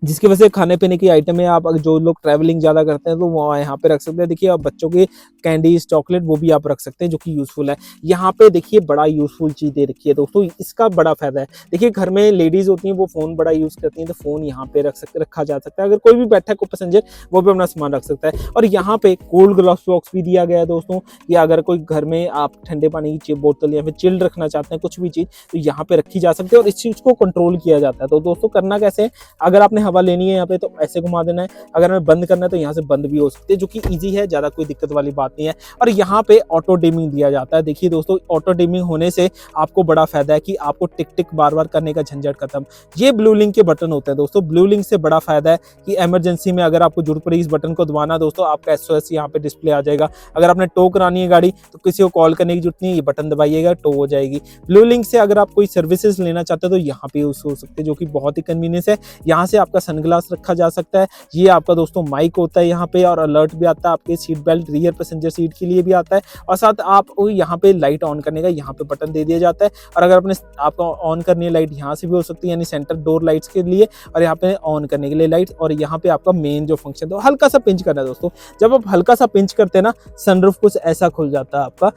जिसकी वजह से खाने पीने की आइटम है, आप जो लोग ट्रैवलिंग ज़्यादा करते हैं तो वो यहाँ पे रख सकते हैं। देखिए, आप बच्चों के कैंडीज चॉकलेट वो भी आप रख सकते हैं, जो कि यूज़फुल है। यहाँ पे देखिए बड़ा यूज़फुल चीज़ दे रखी है दोस्तों, इसका बड़ा फायदा है। देखिए, घर में लेडीज़ होती हैं वो फ़ोन बड़ा यूज़ करती हैं, तो फ़ोन यहाँ पे रखा जा सकता है। अगर कोई भी बैठा है को पैसेंजर, वो भी अपना सामान रख सकता है। और यहाँ पे कोल्ड ग्लास बॉक्स भी दिया गया है दोस्तों, या अगर कोई घर में आप ठंडे पानी की बोतल या फिर चिल्ड रखना चाहते हैं कुछ भी चीज़, तो यहाँ पे रखी जा सकती है और इस चीज़ को कंट्रोल किया जाता है। तो दोस्तों करना कैसे है, अगर आपने हवा लेनी है यहाँ पे तो ऐसे घुमा देना है, अगर हमें बंद करना है तो यहाँ से बंद भी हो सकते हैं, जो कि इजी है, ज्यादा कोई दिक्कत वाली बात नहीं है। और यहाँ पे ऑटो डिमिंग दिया जाता है। देखिए दोस्तों, ऑटो डिमिंग होने से आपको बड़ा फायदा है कि आपको टिक टिक बार बार करने का झंझट खत्म। ये ब्लू लिंक के बटन होते हैं दोस्तों। ब्लू लिंक से बड़ा फायदा है कि इमरजेंसी में अगर आपको जरूरत पड़ी इस बटन को दबाना दोस्तों, आपका SOS यहाँ पे डिस्प्ले आ जाएगा। अगर आपने टो करानी है गाड़ी तो किसी को कॉल करने की जरूरत नहीं है, ये बटन दबाइएगा, टो हो जाएगी। ब्लू लिंक से अगर आप कोई सर्विसेज लेना चाहते हो तो यहाँ पे यूज हो सकते हैं, जो कि बहुत ही कन्वीनियंस है। यहाँ से आपका सनग्लास रखा जा सकता है। ये आपका दोस्तों माइक होता है यहाँ पे, और अलर्ट भी आता है आपके seat belt rear passenger seat के लिए भी आता है। और साथ आप यहाँ पे लाइट ऑन करने का यहाँ पे बटन दे दिया जाता है। और अगर अपने आपको ऑन करनी है लाइट, यहाँ से भी हो सकती है, यानी सेंटर डोर लाइट्स के लिए, और यहाँ पे ऑन करने के लिए लाइट। और यहाँ पे आपका मेन जो फंक्शन है हल्का सा पिंच करना है दोस्तों। जब आप हल्का सा पिंच करते हैं ना, सनरूफ कुछ ऐसा खुल जाता है आपका।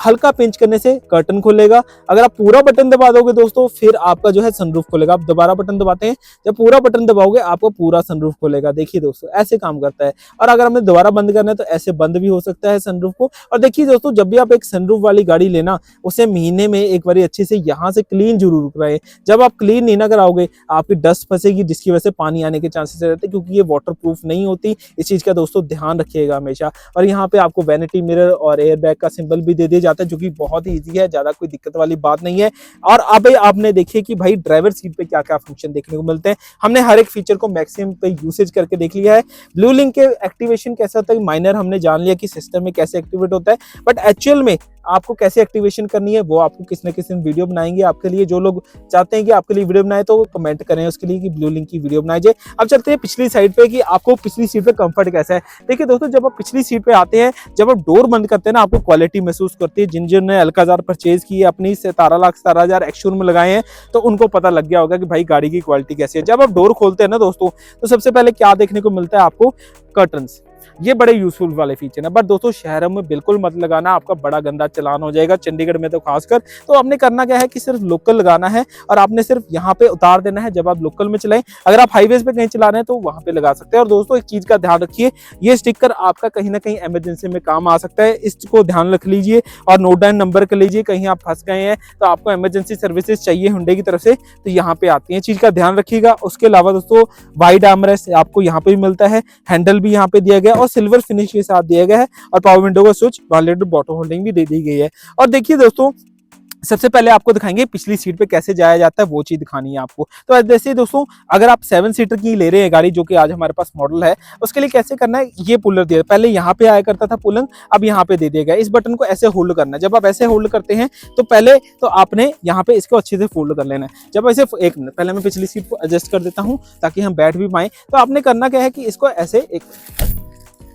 हल्का पिंच करने से कर्टन खुलेगा। अगर आप पूरा बटन दबा दोगे दोस्तों, फिर आपका जो है सनरूफ खुलेगा। आप दोबारा बटन दबाते हैं, जब पूरा बटन दबाओगे आपको पूरा सनरूफ खुलेगा। देखिए दोस्तों, ऐसे काम करता है। और अगर हमें दोबारा बंद करना है तो ऐसे बंद भी हो सकता है सनरूफ को। और देखिए दोस्तों, जब भी आप एक सनरूफ वाली गाड़ी लेना, उसे महीने में एक बार अच्छे से यहाँ से क्लीन जरूर कराएं। जब आप क्लीन नहीं ना कराओगे, आपकी डस्ट फंसेगी, जिसकी वजह से पानी आने के चांसेस रहते हैं, क्योंकि ये वाटर प्रूफ नहीं होती। इस चीज का दोस्तों ध्यान रखिएगा हमेशा। और यहाँ पे आपको वैनिटी मिरर और एयर बैग का सिंबल भी दे दिया जाता है, जो कि बहुत ही ईजी है, ज्यादा कोई दिक्कत वाली बात नहीं है। और अब आपने देखिए कि भाई ड्राइवर सीट पे क्या क्या फंक्शन देखने को मिलते हैं। हमने हर एक फीचर को मैक्सिमम पे यूसेज करके देख लिया है। ब्लू लिंक के एक्टिवेशन कैसा होता है, माइनर हमने जान लिया कि सिस्टम में कैसे एक्टिवेट होता है, बट एक्चुअल में आपको कैसे एक्टिवेशन करनी है वो आपको किसी न किसी वीडियो बनाएंगे आपके लिए। जो लोग चाहते हैं कि आपके लिए वीडियो बनाए तो कमेंट करें उसके लिए कि ब्लू लिंक की वीडियो बनाई जाए। अब चलते हैं पिछली साइड पे कि आपको पिछली सीट पे कंफर्ट कैसा है। देखिए दोस्तों, जब आप पिछली सीट पे आते हैं, जब आप डोर बंद करते हैं ना, आपको क्वालिटी महसूस करती है। जिन अल्काज़ार परचेज की है, अपनी 17,17,000 एक्स-शोरूम लगाए हैं, तो उनको पता लग गया होगा कि भाई गाड़ी की क्वालिटी कैसी है। जब आप डोर खोलते हैं ना दोस्तों, तो सबसे पहले क्या देखने को मिलता है आपको, कर्टन्स। ये बड़े यूजफुल वाले फीचर है। बट दोस्तों शहरों में बिल्कुल मत लगाना, आपका बड़ा गंदा चलान हो जाएगा, चंडीगढ़ में तो खासकर। तो आपने करना क्या है कि सिर्फ लोकल लगाना है, और आपने सिर्फ यहाँ पे उतार देना है जब आप लोकल में चलाएं। अगर आप हाईवेज पे कहीं चला रहे हैं तो वहां पे लगा सकते हैं। और दोस्तों एक चीज का ध्यान रखिए, ये स्टिकर आपका कहीं ना कहीं इमरजेंसी में काम आ सकता है, इसको ध्यान रख लीजिए और नोट डाउन नंबर कर लीजिए। कहीं आप फंस गए हैं तो आपको इमरजेंसी सर्विसेज चाहिए हुंडई की तरफ से, तो यहाँ पे आती है, चीज का ध्यान रखिएगा। उसके अलावा दोस्तों वाइड आर्मरेस्ट आपको यहाँ पे भी मिलता है, हैंडल भी यहाँ पे दिया गया और सिल्वर फिनिश के साथ दिया गया है, और पावर विंडो का स्विच 1 लीटर बॉटल होल्डिंग भी दे दी गई है। और देखिए दोस्तों, सबसे पहले आपको दिखाएंगे पिछली सीट पे कैसे जाया जाता है, वो चीज दिखानी है आपको। तो जैसे दोस्तों, अगर आप 7 सीटर की ले रहे हैं गाड़ी, जो कि आज हमारे पास मॉडल है, उसके लिए कैसे करना है, ये पुलर दिया, पहले यहाँ पे आया करता था पुलंग, अब यहाँ पे दे दिया गया। इस बटन को ऐसे होल्ड करना है। जब आप ऐसे होल्ड करते हैं तो पहले तो आपने यहाँ पे इसको अच्छे से फोल्ड कर लेना है। जब ऐसे एक मिनट, पहले मैं पिछली सीट को एडजस्ट कर देता हूँ ताकि हम बैठ भी पाए। तो आपने करना क्या है कि इसको ऐसे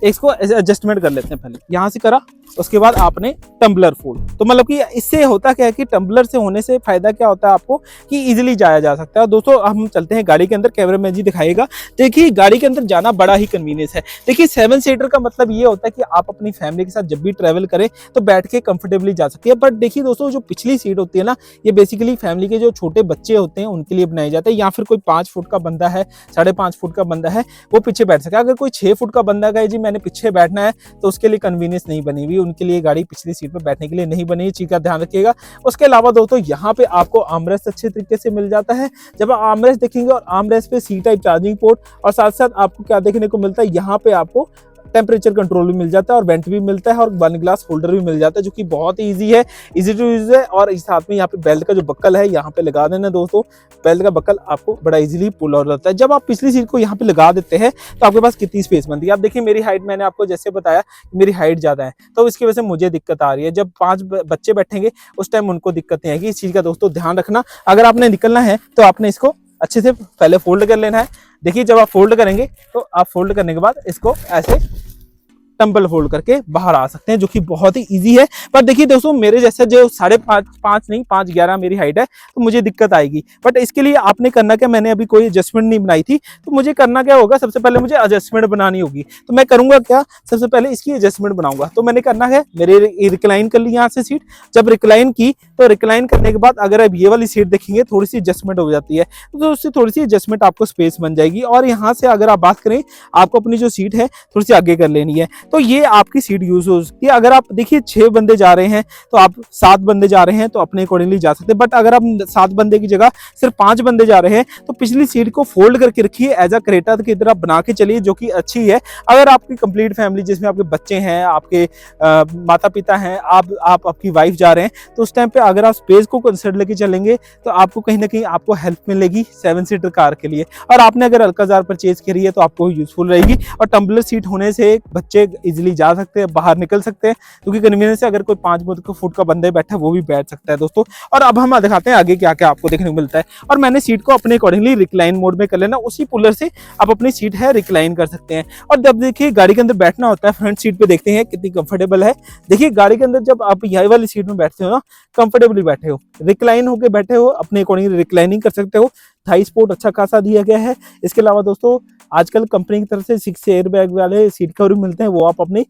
इसको एडजस्टमेंट कर लेते हैं। पहले यहाँ से करा, उसके बाद आपने टम्बलर फोल्ड। तो मतलब कि इससे होता क्या है कि टम्बलर से होने से फायदा क्या होता है आपको कि इजीली जाया जा सकता है। दोस्तों हम चलते हैं गाड़ी के अंदर, कैमरा मैन जी दिखाएगा। देखिए गाड़ी के अंदर जाना बड़ा ही कन्वीनियंस है। देखिए 7 सीटर का मतलब ये होता है कि आप अपनी फैमिली के साथ जब भी ट्रैवल करें तो बैठ के कंफर्टेबली जा सकती है। बट देखिए दोस्तों, जो पिछली सीट होती है ना, ये बेसिकली फैमिली के जो छोटे बच्चे होते हैं उनके लिए बनाए जाते हैं, या फिर कोई 5 फुट का बंदा है, 5.5 फुट का बंदा है, वो पीछे बैठ सके। अगर कोई 6 फुट का बंदा कहे जी मैंने पीछे बैठना है, तो उसके लिए कन्वीनियंस नहीं बनी हुई। हुई उनके लिए गाड़ी पिछली सीट पर बैठने के लिए नहीं बनी है, चीज का ध्यान रखिएगा। उसके अलावा दोस्तों यहाँ पे आपको आर्मरेस्ट अच्छे तरीके से मिल जाता है। जब आप आर्मरेस्ट देखेंगे और आर्मरेस्ट पे सी टाइप चार्जिंग पोर्ट और साथ साथ आपको क्या देखने को मिलता है, यहाँ पे आपको टेम्परेचर कंट्रोल भी मिल जाता है और वेंट भी मिलता है और वन ग्लास होल्डर भी मिल जाता है, जो कि बहुत ही ईजी है, इजी टू यूज है। और इस साथ में यहाँ पे बेल्ट का जो बक्कल है यहाँ पे लगा देना दोस्तों, बेल्ट का बक्कल आपको बड़ा इजीली पुल हो जाता है। जब आप पिछली सीट को यहाँ पे लगा देते हैं तो आपके पास कितनी स्पेस बनती है। आप देखिए मेरी हाइट, मैंने आपको जैसे बताया मेरी हाइट ज्यादा है, तो इसकी वजह से मुझे दिक्कत आ रही है। जब 5 बच्चे बैठेंगे उस टाइम उनको दिक्कत नहीं आएगी। इस चीज का दोस्तों ध्यान रखना। अगर आपने निकलना है तो आपने इसको अच्छे से पहले फोल्ड कर लेना है। देखिए जब आप फोल्ड करेंगे तो आप फोल्ड करने के बाद इसको ऐसे टम्बल फोल्ड करके बाहर आ सकते हैं, जो कि बहुत ही इजी है। पर देखिए दोस्तों मेरे जैसा जो 5.5 नहीं 5.11 मेरी हाइट है तो मुझे दिक्कत आएगी। बट इसके लिए आपने करना क्या, मैंने अभी कोई एडजस्टमेंट नहीं बनाई थी, तो मुझे करना क्या होगा, सबसे पहले मुझे एडजस्टमेंट बनानी होगी। तो मैं करूंगा क्या, सबसे पहले इसकी एडजस्टमेंट बनाऊंगा। तो मैंने करना है, मेरे रिक्लाइन कर ली यहाँ से सीट। जब रिक्लाइन की तो रिक्लाइन करने के बाद अगर आप ये वाली सीट देखेंगे थोड़ी सी एडजस्टमेंट हो जाती है, तो उससे थोड़ी सी एडजस्टमेंट आपको स्पेस बन जाएगी। और यहाँ से अगर आप बात करें, आपको अपनी जो सीट है थोड़ी सी आगे कर लेनी है, तो ये आपकी सीट यूज हो सकती है। अगर आप देखिए 6 बंदे जा रहे हैं तो आप 7 बंदे जा रहे हैं तो अपने अकॉर्डिंगली जा सकते हैं। बट अगर आप 7 बंदे की जगह सिर्फ 5 बंदे जा रहे हैं तो पिछली सीट को फोल्ड करके रखिए, एज अ क्रेटा की तरह बना के चलिए, जो कि अच्छी है। अगर आपकी कंप्लीट फैमिली जिसमें आपके बच्चे हैं, आपके माता पिता हैं, आप आपकी वाइफ जा रहे हैं, तो उस टाइम पे अगर आप स्पेस को कंसिडर लेके चलेंगे तो आपको कहीं ना कहीं आपको हेल्प मिलेगी 7 सीटर कार के लिए। और आपने अगर अल्काजार परचेज करी है तो आपको यूजफुल रहेगी। और टम्बलर सीट होने से बच्चे इजिली जा सकते हैं, बाहर निकल सकते हैं, क्योंकि कन्वीनियंस से अगर कोई 5 फुट का बंदा बैठा है वो भी बैठ सकता है दोस्तों। और अब हम दिखाते हैं आगे क्या क्या आपको देखने को मिलता है। और मैंने सीट को अपने अकॉर्डिंगली रिक्लाइन मोड में कर लेना, उसी पुलर से आप अपनी सीट है रिक्लाइन कर सकते हैं। और जब देखिए गाड़ी के अंदर बैठना होता है, फ्रंट सीट पे देखते हैं कितनी कंफर्टेबल है। देखिए गाड़ी के अंदर जब आप यही वाली सीट में बैठते हो ना, कंफर्टेबली बैठे हो, रिक्लाइन होकर बैठे हो, अपने अकॉर्डिंगली रिक्लाइनिंग कर सकते हो। थाई सपोर्ट अच्छा खासा दिया गया है। इसके अलावा दोस्तों आजकल कंपनी की तरफ से 6 एयर बैग वाले सीट कवर भी मिलते हैं, वो आप अपनी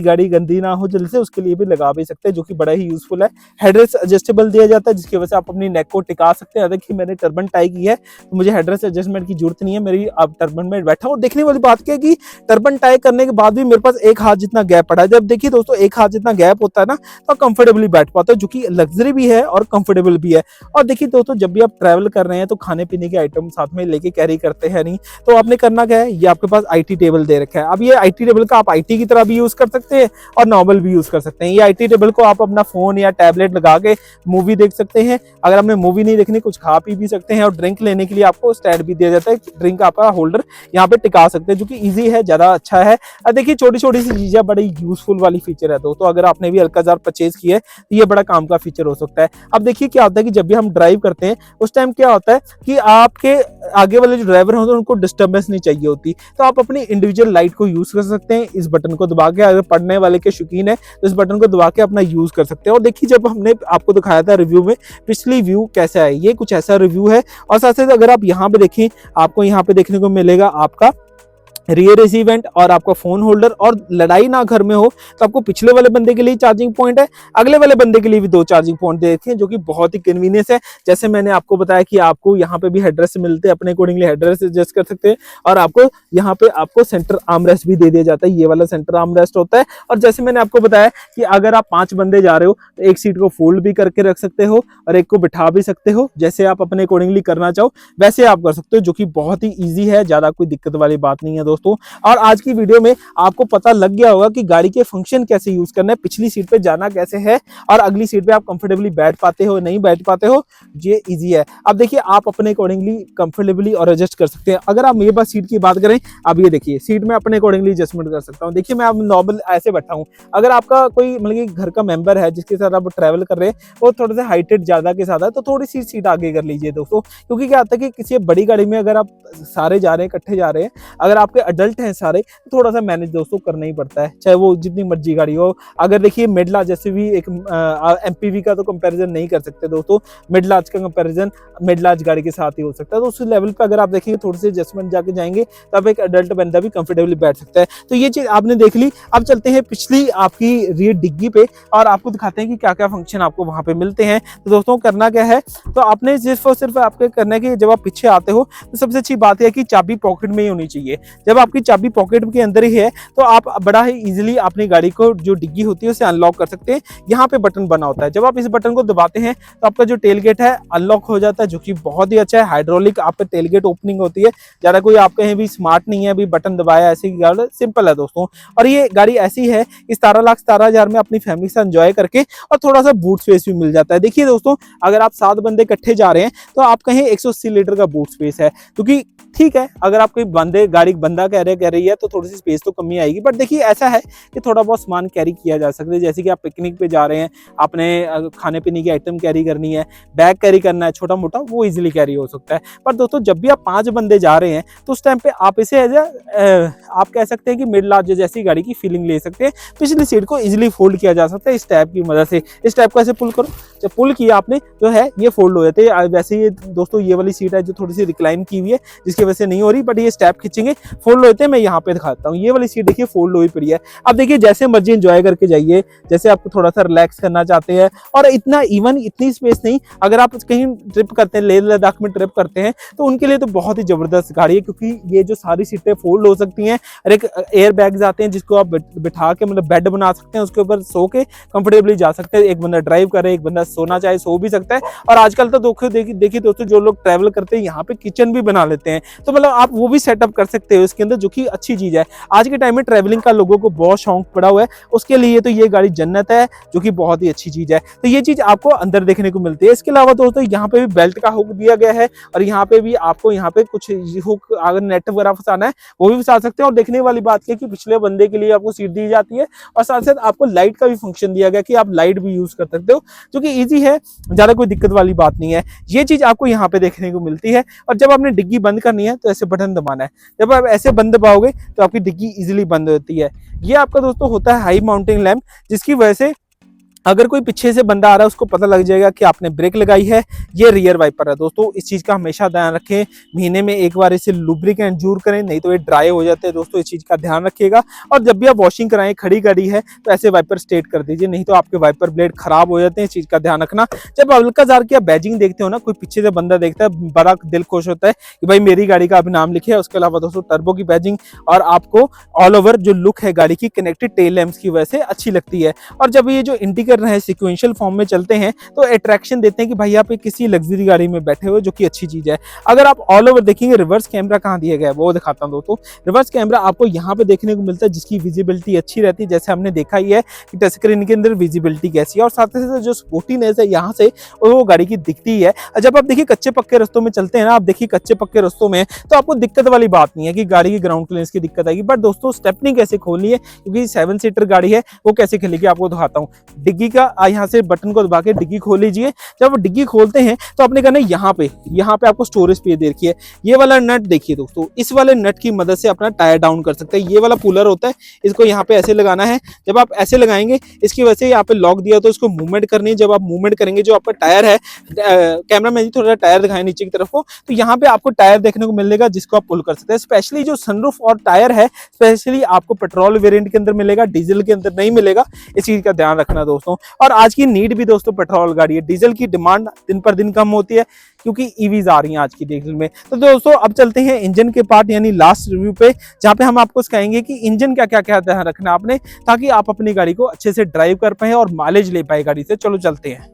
गाड़ी गंदी ना हो जल्दी से, उसके लिए भी लगा भी सकते हैं, जो कि बड़ा ही यूजफुल है। हेडरेस्ट एडजस्टेबल दिया जाता है, जिसकी वजह से आप अपनी नेक को टिका सकते हैं। देखिए मैंने टर्बन टाई की है तो मुझे हेडरेस्ट एडजस्टमेंट की जरूरत नहीं है, मेरी अब टर्बन में बैठा हूँ। और देखने वाली बात क्या है कि टर्बन टाई करने के बाद भी मेरे पास एक हाथ जितना गैप पड़ा है। जब देखिए दोस्तों एक हाथ जितना गैप होता है ना, तो कंफर्टेबली बैठ पाते हो, जो कि लग्जरी भी है और कंफर्टेबल भी है। और देखिए दोस्तों जब भी आप ट्रैवल कर रहे हैं तो खाने पीने के आइटम साथ में लेके कैरी करते हैं नहीं, तो आपने करना क्या है, ये आपके पास आईटी टेबल दे रखा है। अब ये आईटी टेबल का आप आईटी की तरह भी यूज कर सकते हैं और नॉर्मल भी यूज कर सकते हैं। ये आईटी टेबल को आप अपना फोन या टैबलेट लगा के मूवी देख सकते हैं। अगर आपने मूवी नहीं देखनी, कुछ खा पी भी सकते हैं। और ड्रिंक लेने के लिए आपको स्टैंड भी दिया जाता है, ड्रिंक आपका होल्डर यहाँ पे टिका सकते हैं, जो कि ईजी है, ज्यादा अच्छा है। देखिए छोटी छोटी सी चीजें बड़ी यूजफुल वाली फीचर है दोस्तों। अगर आपने भी अल्काजार परचेज की है तो ये बड़ा काम का फीचर हो सकता है। अब देखिए क्या होता है कि जब भी हम ड्राइव करते हैं उस टाइम क्या होता है कि आपके आगे वाले जो ड्राइवर होते हैं उनको डिस्टर्बेंस नहीं चाहिए होती, तो आप अपनी इंडिविजुअल लाइट को यूज कर सकते हैं। इस बटन को दबा के, अगर पढ़ने वाले के शौकीन है तो इस बटन को दबा के अपना यूज कर सकते हैं। और देखिए जब हमने आपको दिखाया था रिव्यू में, पिछली व्यू कैसा है, ये कुछ ऐसा रिव्यू है। और साथ साथ अगर आप यहाँ पे देखें, आपको यहाँ पे देखने को मिलेगा आपका रियर एसी वेंट और आपका फोन होल्डर। और लड़ाई ना घर में हो तो आपको पिछले वाले बंदे के लिए चार्जिंग पॉइंट है, अगले वाले बंदे के लिए भी 2 चार्जिंग पॉइंट दे रखे हैं, जो कि बहुत ही कन्वीनियंस है। जैसे मैंने आपको बताया कि आपको यहाँ पे भी हेडरेस्ट मिलते हैं, अपने अकॉर्डिंगली हेडरेस्ट एडजस्ट कर सकते हैं। और आपको यहाँ पे आपको सेंटर आर्मरेस्ट भी दे दिया जाता है, ये वाला सेंटर आर्मरेस्ट होता है। और जैसे मैंने आपको बताया कि अगर आप 5 बंदे जा रहे हो तो एक सीट को फोल्ड भी करके रख सकते हो और एक को बिठा भी सकते हो, जैसे आप अपने अकॉर्डिंगली करना चाहो वैसे आप कर सकते हो, जो कि बहुत ही ईजी है, ज्यादा कोई दिक्कत वाली बात नहीं है दोस्तों। और आज की वीडियो में आपको पता लग गया होगा कि गाड़ी के फंक्शन कैसे यूज करना है, पिछली सीट पे जाना कैसे है और अगली सीट पे आप कंफर्टेबली बैठ पाते हो नहीं बैठ पाते हो, ये इजी है। अब देखिए आप अपने अकॉर्डिंगली कंफर्टेबली और एडजस्ट कर सकते हैं। अगर आप मेरे पास सीट की बात करें, अब ये देखिए सीट में अपने अकॉर्डिंगली एडजस्टमेंट कर सकता हूँ। देखिए मैं अब नॉर्मल ऐसे बैठा हूँ। अगर आपका कोई मतलब घर का मेंबर है जिसके साथ आप ट्रैवल कर रहे हैं, वो थोड़ा सा हाइटेड ज्यादा के साथ है, तो थोड़ी सी सीट आगे कर लीजिए दोस्तों। क्योंकि क्या होता है कि किसी बड़ी गाड़ी में अगर आप सारे जा रहे हैं, इकट्ठे जा रहे हैं, अगर आपके अडल्ट हैं सारे, तो थोड़ा सा मैनेज दोस्तों करना ही पड़ता है, चाहे वो जितनी मर्जी गाड़ी हो। अगर देखिए मिडलाज जैसे भी एक एमपीवी का तो कंपैरिजन नहीं कर सकते दोस्तों, मिडलाज का कंपैरिजन मिडलाज गाड़ी के साथ ही हो सकता है। तो उस लेवल पे अगर आप देखेंगे थोड़ी सी एडजस्टमेंट जाके जाएंगे तब एक अडल्ट बंदा भी कंफर्टेबली बैठ सकता है। तो ये चीज आपने देख ली। अब चलते हैं पिछली आपकी रियर डिग्गी पे और आपको दिखाते हैं कि क्या क्या फंक्शन आपको वहां पे मिलते हैं। तो दोस्तों करना क्या है, तो आपने सिर्फ और सिर्फ आपके करना है कि जब आप पीछे आते हो तो सबसे अच्छी बात है कि चाबी पॉकेट में ही होनी चाहिए। जब आपकी चाबी पॉकेट के अंदर ही है तो आप बड़ा ही इजीली अपनी गाड़ी को जो डिग्गी होती है उसे अनलॉक कर सकते हैं। यहाँ पे बटन बना होता है, जब आप इस बटन को दबाते हैं तो आपका जो टेल गेट है अनलॉक हो जाता है, जो कि बहुत ही अच्छा है। हाइड्रोलिक आपका टेल गेट ओपनिंग होती है, ज़्यादा कोई आप कहीं भी स्मार्ट नहीं है अभी बटन दबाया, ऐसी गाड़ी सिंपल है दोस्तों। और ये गाड़ी ऐसी है कि 17,17,000 में अपनी फैमिली के साथ एंजॉय करके और थोड़ा सा बूट स्पेस भी मिल जाता है। देखिए दोस्तों, अगर आप 7 बंदे इकट्ठे जा रहे हैं तो आप कहें 180 लीटर का बूट स्पेस है, क्योंकि ठीक है अगर आप कोई बंदे गाड़ी बंदा कह रही है तो थोड़ी सी स्पेस तो कमी आएगी, बट देखिए ऐसा है कि थोड़ा बहुत सामान कैरी किया जा सकता है। जैसे कि आप पिकनिक पे जा रहे हैं, आपने खाने पीने की आइटम कैरी करनी है, बैग कैरी करना है छोटा मोटा, वो इजीली कैरी हो सकता है। पर दोस्तों जब भी आप 5 बंदे जा रहे हैं तो उस टाइम पे आप इसे आप कह सकते हैं कि मिड लार्ज जैसी गाड़ी की फीलिंग ले सकते हैं। पिछली सीट को इजीली फोल्ड किया जा सकता है इस टैब की मदद से। इस टैब को ऐसे पुल करो, जब पुल किया आपने जो है ये फोल्ड हो जाते हैं। वैसे ये दोस्तों ये वाली सीट है जो थोड़ी सी रिक्लाइन की हुई है, जिसकी वजह से नहीं हो रही, बट ये स्टेप खींचेंगे फोल्ड होते हैं। मैं यहाँ पे दिखाता हूँ, ये वाली सीट देखिए फोल्ड हुई पड़ी है। अब देखिए जैसे मर्जी एंजॉय करके जाइए, जैसे आपको थोड़ा सा रिलैक्स करना चाहते हैं। और इतना इवन इतनी स्पेस नहीं, अगर आप कहीं ट्रिप करते हैं, लेह लद्दाख में ट्रिप करते हैं तो उनके लिए तो बहुत ही जबरदस्त गाड़ी है, क्योंकि ये जो सारी सीटें फोल्ड हो सकती हैं। और एक एयर बैग्स आते हैं जिसको आप बिठा के मतलब बेड बना सकते हैं, उसके ऊपर सो के कंफर्टेबली जा सकते हैं। एक बंदा ड्राइव करे, एक बंदा सोना चाहे सो भी सकता है। और आजकल तो देखिए दोस्तों, जो लोग ट्रैवल करते हैं यहाँ पे किचन भी बना लेते हैं, तो मतलब आप वो भी सेटअप कर सकते हो इसके अंदर, जो कि अच्छी चीज है। आज के टाइम में ट्रैवलिंग का लोगों को बहुत शौक पड़ा हुआ है, उसके लिए तो ये गाड़ी जन्नत है, जो कि बहुत ही अच्छी चीज है। तो ये चीज आपको अंदर देखने को मिलती है। इसके अलावा दोस्तों यहाँ पे भी बेल्ट का हुक दिया गया है, और यहाँ पे भी आपको यहाँ पे कुछ हुक अगर नेट वगैरह फंसाना है वो भी फंसा सकते हैं। और देखने वाली बात है कि पिछले बंदे के लिए आपको सीट दी जाती है, और साथ साथ आपको लाइट का भी फंक्शन दिया गया कि आप लाइट भी यूज कर सकते हो, जो कि ईजी है, ज्यादा कोई दिक्कत वाली बात नहीं है। ये चीज आपको यहाँ पे देखने को मिलती है। और जब आपने डिग्गी बंद करनी है तो ऐसे बटन दबाना है, जब आप ऐसे बंद दबाओगे तो आपकी डिग्गी इजीली बंद होती है। ये आपका दोस्तों होता है हाई माउंटिंग लैंप, जिसकी वजह से अगर कोई पीछे से बंदा आ रहा है उसको पता लग जाएगा कि आपने ब्रेक लगाई है। ये रियर वाइपर है दोस्तों, इस चीज़ का हमेशा ध्यान रखें। महीने में एक बार इसे लुब्रिकेंट जरूर करें, नहीं तो ये ड्राई हो जाते हैं दोस्तों, इस चीज़ का ध्यान रखिएगा। और जब भी आप वॉशिंग कराएं, खड़ी गाड़ी है तो ऐसे वाइपर स्ट्रेट कर दीजिए, नहीं तो आपके वाइपर ब्लेड खराब हो जाते हैं, इस चीज़ का ध्यान रखना। जब अल्काज़ार की आप बैजिंग देखते हो ना, कोई पीछे से बंदा देखता है, बड़ा दिल खुश होता है कि भाई मेरी गाड़ी का अभी नाम लिखे है। उसके अलावा दोस्तों टर्बो की बैजिंग और आपको ऑल ओवर जो लुक है गाड़ी की कनेक्टेड टेल लैंप्स की वजह से अच्छी लगती है। और जब ये जो इंडिकेटर है सिक्वेंशियल फॉर्म में चलते हैं तो अट्रैक्शन देते हैं कि भाई आप किसी लग्जरी गाड़ी में बैठे हुए, जो कि अच्छी चीज है। अगर आप ऑल ओवर देखेंगे, रिवर्स कैमरा कहां दिया गया है वो दिखाता हूं दोस्तों। रिवर्स कैमरा आपको यहां पे देखने को मिलता है, जिसकी विजिबिलिटी अच्छी रहती है। जैसे हमने देखा ही है कि टच स्क्रीन के अंदर विजिबिलिटी कैसी है, और साथ ही साथ जो स्पोर्टीनेस है यहां से वो गाड़ी की दिखती है। जब आप देखिए कच्चे पक्के रस्तों में चलते हैं ना, आप देखिए कच्चे पक्के रस्तों में तो आपको दिक्कत वाली बात नहीं है कि गाड़ी की ग्राउंड क्लियरेंस की दिक्कत आएगी। बट दोस्तों स्टेपनी कैसे खोलनी है, क्योंकि 7 सीटर गाड़ी है, वो कैसे खेलेगी आपको दिखाता हूँ। डिग्गी का यहाँ से बटन को दबा के डिग्गी खोल लीजिए। जब डिग्गी खोलते हैं तो आपने करना है यहाँ पे आपको स्टोरेज स्पेस देखिए, ये वाला नट देखिए दोस्तों, इस वाले नट की मदद से अपना टायर डाउन कर सकते हैं। ये वाला पुलर होता है, इसको यहाँ पे ऐसे लगाना है। जब आप ऐसे लगाएंगे, इसकी वजह से यहाँ पे लॉक दिया तो इसको मूवमेंट करनी है। जब आप मूवमेंट करेंगे, जो आपका टायर है, कैमरा में थोड़ा टायर दिखाएं नीचे की तरफ को, तो यहाँ पे आपको टायर देखने को मिलेगा जिसको आप पुल कर सकते हैं। स्पेशली जो सनरूफ और टायर है, स्पेशली आपको पेट्रोल वेरिएंट के अंदर मिलेगा, डीजल के अंदर नहीं मिलेगा, इस चीज का ध्यान रखना दोस्तों। और आज की नीड भी दोस्तों पेट्रोल गाड़ी है, डीजल की डिमांड दिन पर दिन कम होती है क्योंकि ईवीज आ रही हैं आज की डीजल में। तो दोस्तों अब चलते हैं इंजन के पार्ट यानी लास्ट रिव्यू पे, जहां पे हम आपको सिखाएंगे कि इंजन का क्या क्या ध्यान रखना है आपने, ताकि आप अपनी गाड़ी को अच्छे से ड्राइव कर पाए और माइलेज ले पाए गाड़ी से। चलो चलते हैं।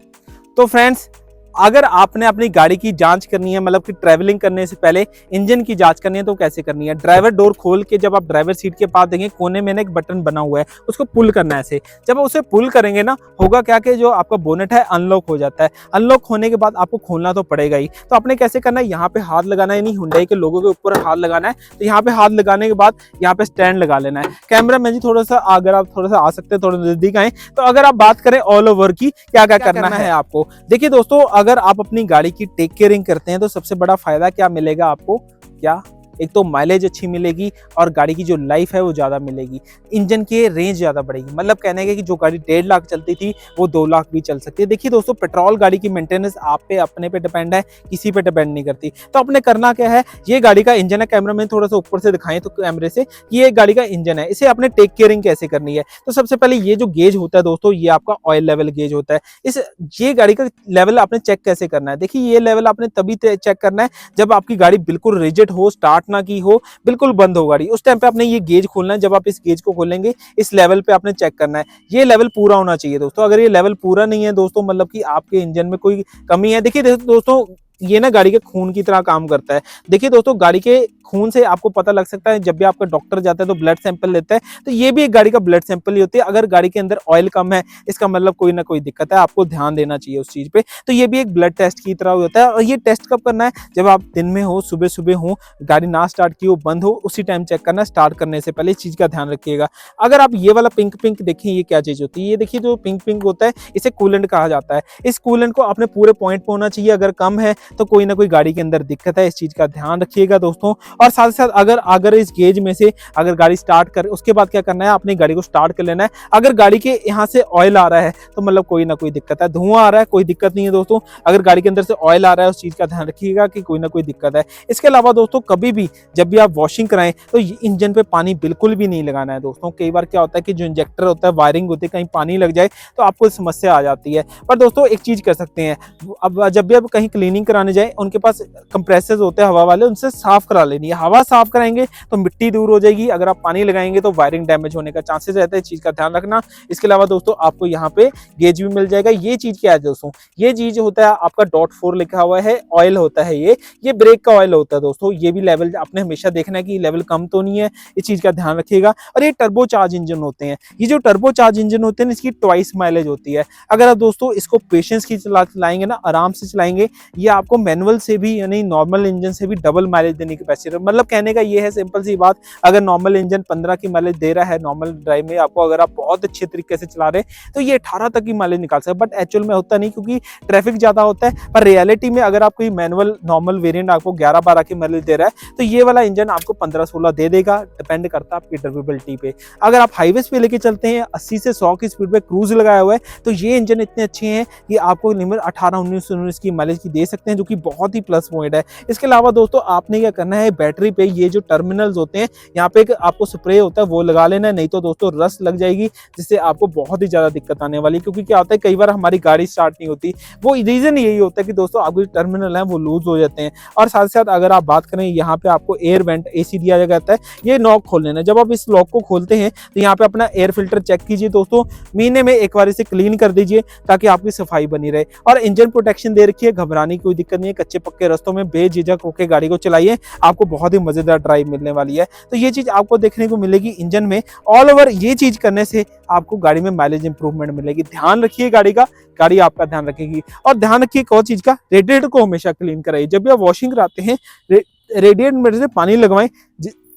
तो फ्रेंड्स, अगर आपने अपनी गाड़ी की जांच करनी है, मतलब कि ट्रैवलिंग करने से पहले इंजन की जांच करनी है, तो कैसे करनी है। ड्राइवर डोर खोल के जब आप ड्राइवर सीट के पास देंगे, कोने में ना एक बटन बना हुआ है, उसको पुल करना है ऐसे। जब उसे पुल करेंगे ना, होगा क्या कि जो आपका बोनेट है अनलॉक हो जाता है। अनलॉक होने के बाद आपको खोलना तो पड़ेगा ही। तो आपने कैसे करना है, यहाँ पे हाथ लगाना है, नहीं हुंडई के लोगों के ऊपर हाथ लगाना है। तो यहाँ पे हाथ लगाने के बाद यहाँ पे स्टैंड लगा लेना है। कैमरा में जी थोड़ा सा, अगर आप थोड़ा सा आ सकते हैं, थोड़ा नजदीक आए, तो अगर आप बात करें ऑल ओवर की क्या क्या करना है आपको। देखिए दोस्तों, अगर आप अपनी गाड़ी की टेक केयरिंग करते हैं तो सबसे बड़ा फायदा क्या मिलेगा आपको, क्या एक तो माइलेज अच्छी मिलेगी और गाड़ी की जो लाइफ है वो ज़्यादा मिलेगी। इंजन की रेंज ज़्यादा बढ़ेगी, मतलब कहने का कि जो गाड़ी 1.5 लाख चलती थी वो 2 लाख भी चल सकती है। देखिए दोस्तों, पेट्रोल गाड़ी की मेंटेनेंस आप पे अपने पे डिपेंड है, किसी पे डिपेंड नहीं करती। तो आपने करना क्या है, ये गाड़ी का इंजन है, कैमरा में थोड़ा सा ऊपर से दिखाएं तो कैमरे से, ये गाड़ी का इंजन है, इसे आपने टेक केयरिंग कैसे करनी है। तो सबसे पहले ये जो गेज होता है दोस्तों, ये आपका ऑयल लेवल गेज होता है। ये गाड़ी का लेवल आपने चेक कैसे करना है। देखिए ये लेवल आपने तभी चेक करना है जब आपकी गाड़ी बिल्कुल रिजिड हो, स्टार्ट ना की हो, बिल्कुल बंद हो गाड़ी। उस टाइम पे आपने ये गेज खोलना है। जब आप इस गेज को खोलेंगे, इस लेवल पे आपने चेक करना है, ये लेवल पूरा होना चाहिए दोस्तों। अगर ये लेवल पूरा नहीं है दोस्तों, मतलब कि आपके इंजन में कोई कमी है। देखिए दोस्तों, ये ना गाड़ी के खून की तरह काम करता है। देखिए दोस्तों, गाड़ी के खून से आपको पता लग सकता है। जब भी आपका डॉक्टर जाता है तो ब्लड सैंपल लेता है, तो ये भी एक गाड़ी का ब्लड सैंपल ही होती है। अगर गाड़ी के अंदर ऑयल कम है, इसका मतलब कोई ना कोई दिक्कत है, आपको ध्यान देना चाहिए उस चीज पे। तो ये भी एक ब्लड टेस्ट की तरह होता है। और ये टेस्ट कब करना है? जब आप दिन में हो, सुबह सुबह हो, गाड़ी ना स्टार्ट की हो, बंद हो, उसी टाइम चेक करना। स्टार्ट करने से पहले इस चीज का ध्यान रखिएगा। अगर आप ये वाला पिंक पिंक देखें, ये क्या चीज होती है? ये देखिए, जो पिंक पिंक होता है, इसे कूलेंट कहा जाता है। इस कूलेंट को अपने पूरे पॉइंट पे होना चाहिए। अगर कम है तो कोई ना कोई गाड़ी के अंदर दिक्कत है, इस चीज का ध्यान रखिएगा दोस्तों। और साथ साथ अगर इस गेज में से अगर गाड़ी स्टार्ट कर, उसके बाद क्या करना है, अपनी गाड़ी को स्टार्ट कर लेना है। अगर गाड़ी के यहाँ से ऑयल आ रहा है तो मतलब कोई ना कोई दिक्कत है। धुआं आ रहा है, कोई दिक्कत नहीं है दोस्तों। अगर गाड़ी के अंदर से ऑयल आ रहा है, उस चीज का ध्यान रखिएगा कि कोई ना कोई दिक्कत है। इसके अलावा दोस्तों, कभी भी जब भी आप वॉशिंग कराएं तो इंजन पे पानी बिल्कुल भी नहीं लगाना है दोस्तों। कई बार क्या होता है कि जो इंजेक्टर होता है, वायरिंग होती है, कहीं पानी लग जाए तो आपको समस्या आ जाती है। पर दोस्तों, एक चीज कर सकते हैं, अब जब भी आप कहीं क्लीनिंग कराने जाए, उनके पास कंप्रेसर्स होते हैं हवा वाले, उनसे साफ करा लेनी है। हवा साफ कराएंगे तो मिट्टी दूर हो जाएगी। अगर आप पानी लगाएंगे तो वायरिंग डैमेज होने का चांसेस रहता है, इस चीज का ध्यान रखना। इसके अलावा दोस्तों, आपको यहाँ पे गेज भी मिल जाएगा। ये चीज क्या है दोस्तों? ये चीज होता है आपका .4 लिखा हुआ है, ऑयल होता है ये ब्रेक का ऑयल होता है दोस्तों। ये भी लेवल आपने हमेशा देखना है कि लेवल कम तो नहीं है, इस चीज का ध्यान रखिएगा। और ये टर्बो चार्ज इंजन होते हैं। ये जो टर्बो चार्ज इंजन होते हैं, इसकी ट्वाइस माइलेज होती है। अगर आप दोस्तों इसको पेशेंस की चलाएंगे ना, आराम से चलाएंगे, ये आपको मैनुअल से भी यानी नॉर्मल इंजन से भी डबल माइलेज देने की कैपेसिटी। मतलब कहने का ये है सिंपल सी बात, अगर नॉर्मल इंजन 15 की माइलेज दे रहा है नॉर्मल ड्राइव में आपको, अगर आप बहुत अच्छे तरीके से चला रहे हैं तो ये 18 तक की माइलेज निकाल सकते हैं। बट एक्चुअल में होता नहीं, क्योंकि ट्रैफिक ज्यादा होता है। पर रियलिटी में अगर आप कोई मैनुअल नॉर्मल वेरिएंट आपको 11-12 की माइलेज दे रहा है, तो ये वाला इंजन आपको 15-16 दे देगा। डिपेंड करता है आपकी ड्राइवेबिलिटी पे। अगर आप हाईवे पे लेके चलते हैं 80 से 100 की स्पीड पे क्रूज लगाया हुआ है, तो ये इंजन इतने अच्छे हैं कि आपको लिमिट 18-19 की माइलेज की दे सकते हैं, जो कि बहुत ही प्लस पॉइंट है। इसके अलावा दोस्तों, आपने क्या करना है, बैटरी पे ये जो टर्मिनल्स होते हैं, यहाँ पे एक आपको स्प्रे होता है, वो लगा लेना है। नहीं तो दोस्तों रस्ट लग जाएगी, जिससे आपको बहुत ही ज्यादा दिक्कत आने वाली। क्योंकि क्या होता है, कई बार हमारी गाड़ी स्टार्ट नहीं होती, वो रीजन यही होता है कि दोस्तों आपके टर्मिनल है वो लूज हो जाते हैं। और साथ साथ अगर आप बात करें, यहाँ पे आपको एयर वेंट AC दिया जाता है, ये लॉक खोल लेना है। जब आप इस लॉक को खोलते हैं तो यहाँ पे अपना एयर फिल्टर चेक कीजिए दोस्तों। महीने में एक बार इसे क्लीन कर दीजिए, ताकि आपकी सफाई बनी रहे। और इंजन प्रोटेक्शन दे रखी है, घबराने की कोई दिक्कत नहीं है। कच्चे पक्के रास्तों में बेझिझक होकर गाड़ी को चलाइए, आपको बहुत ही मजेदार ड्राइव मिलने वाली है। तो ये चीज आपको देखने को मिलेगी इंजन में। ऑल ओवर ये चीज करने से आपको गाड़ी में माइलेज इंप्रूवमेंट मिलेगी। ध्यान रखिए गाड़ी का, गाड़ी आपका ध्यान रखेगी। और ध्यान रखिए एक और चीज का, रेडिएटर को हमेशा क्लीन कराइए। जब भी आप वॉशिंग कराते हैं, रेडिएटर में से पानी लगवाएं,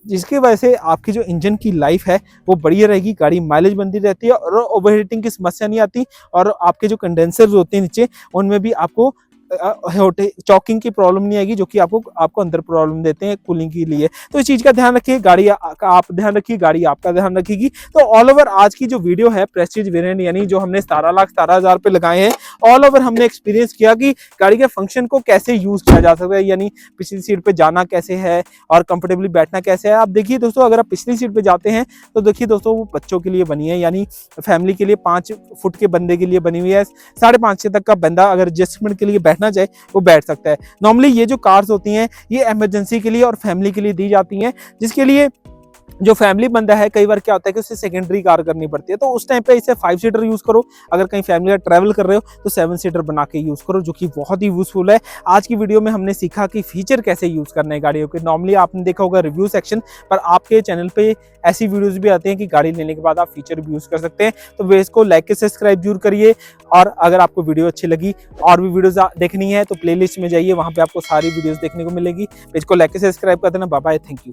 जिसकी वजह से आपकी जो इंजन की लाइफ है वो बढ़िया रहेगी, गाड़ी माइलेज बनती रहती है और ओवरहीटिंग की समस्या नहीं आती। और आपके जो कंडेंसर्स होते हैं नीचे, उनमें भी आपको चॉकिंग की प्रॉब्लम नहीं आएगी, जो कि आपको अंदर प्रॉब्लम देते हैं कूलिंग के लिए। तो इस चीज का ध्यान रखिए, गाड़ी का आप ध्यान रखिए, गाड़ी आपका ध्यान रखेगी। तो ऑल ओवर आज की जो वीडियो है प्रेस्टीज वेरिएंट, यानी जो हमने 17,17,000 पे लगाए हैं, ऑल ओवर हमने एक्सपीरियंस किया कि गाड़ी के फंक्शन को कैसे यूज किया जा सकता है। यानी पिछली सीट पे जाना कैसे है और कंफर्टेबली बैठना कैसे है। आप देखिए दोस्तों, अगर आप पिछली सीट पे जाते हैं तो देखिए दोस्तों, वो बच्चों के लिए बनी है, यानी फैमिली के लिए 5 फुट के बंदे के लिए बनी हुई है। 5.5 तक का बंदा अगर एडजस्टमेंट के लिए बैठना चाहे वो बैठ सकता है। नॉर्मली ये जो कार्स होती हैं, ये इमरजेंसी के लिए और फैमिली के लिए दी जाती हैं, जिसके लिए जो फैमिली बंदा है, कई बार क्या होता है कि उसे सेकेंडरी कार करनी पड़ती है, तो उस टाइम पे इसे 5 सीटर यूज करो। अगर कहीं फैमिली का ट्रैवल कर रहे हो तो 7 सीटर बना के यूज करो, जो कि बहुत ही यूजफुल है। आज की वीडियो में हमने सीखा कि फीचर कैसे यूज करने हैं गाड़ियों के। नॉर्मली आपने देखा होगा रिव्यू सेक्शन पर, आपके चैनल पे ऐसी वीडियोस भी आते हैं कि गाड़ी लेने के बाद आप फीचर भी यूज कर सकते हैं। तो वे इसको लाइक के सब्सक्राइब जरूर करिए। और अगर आपको वीडियो अच्छी लगी और भी वीडियोस देखनी है तो प्लेलिस्ट में जाइए, वहां पे आपको सारी वीडियोस देखने को मिलेगी। पेज को लाइक के सब्सक्राइब कर देना। Bye bye, thank you.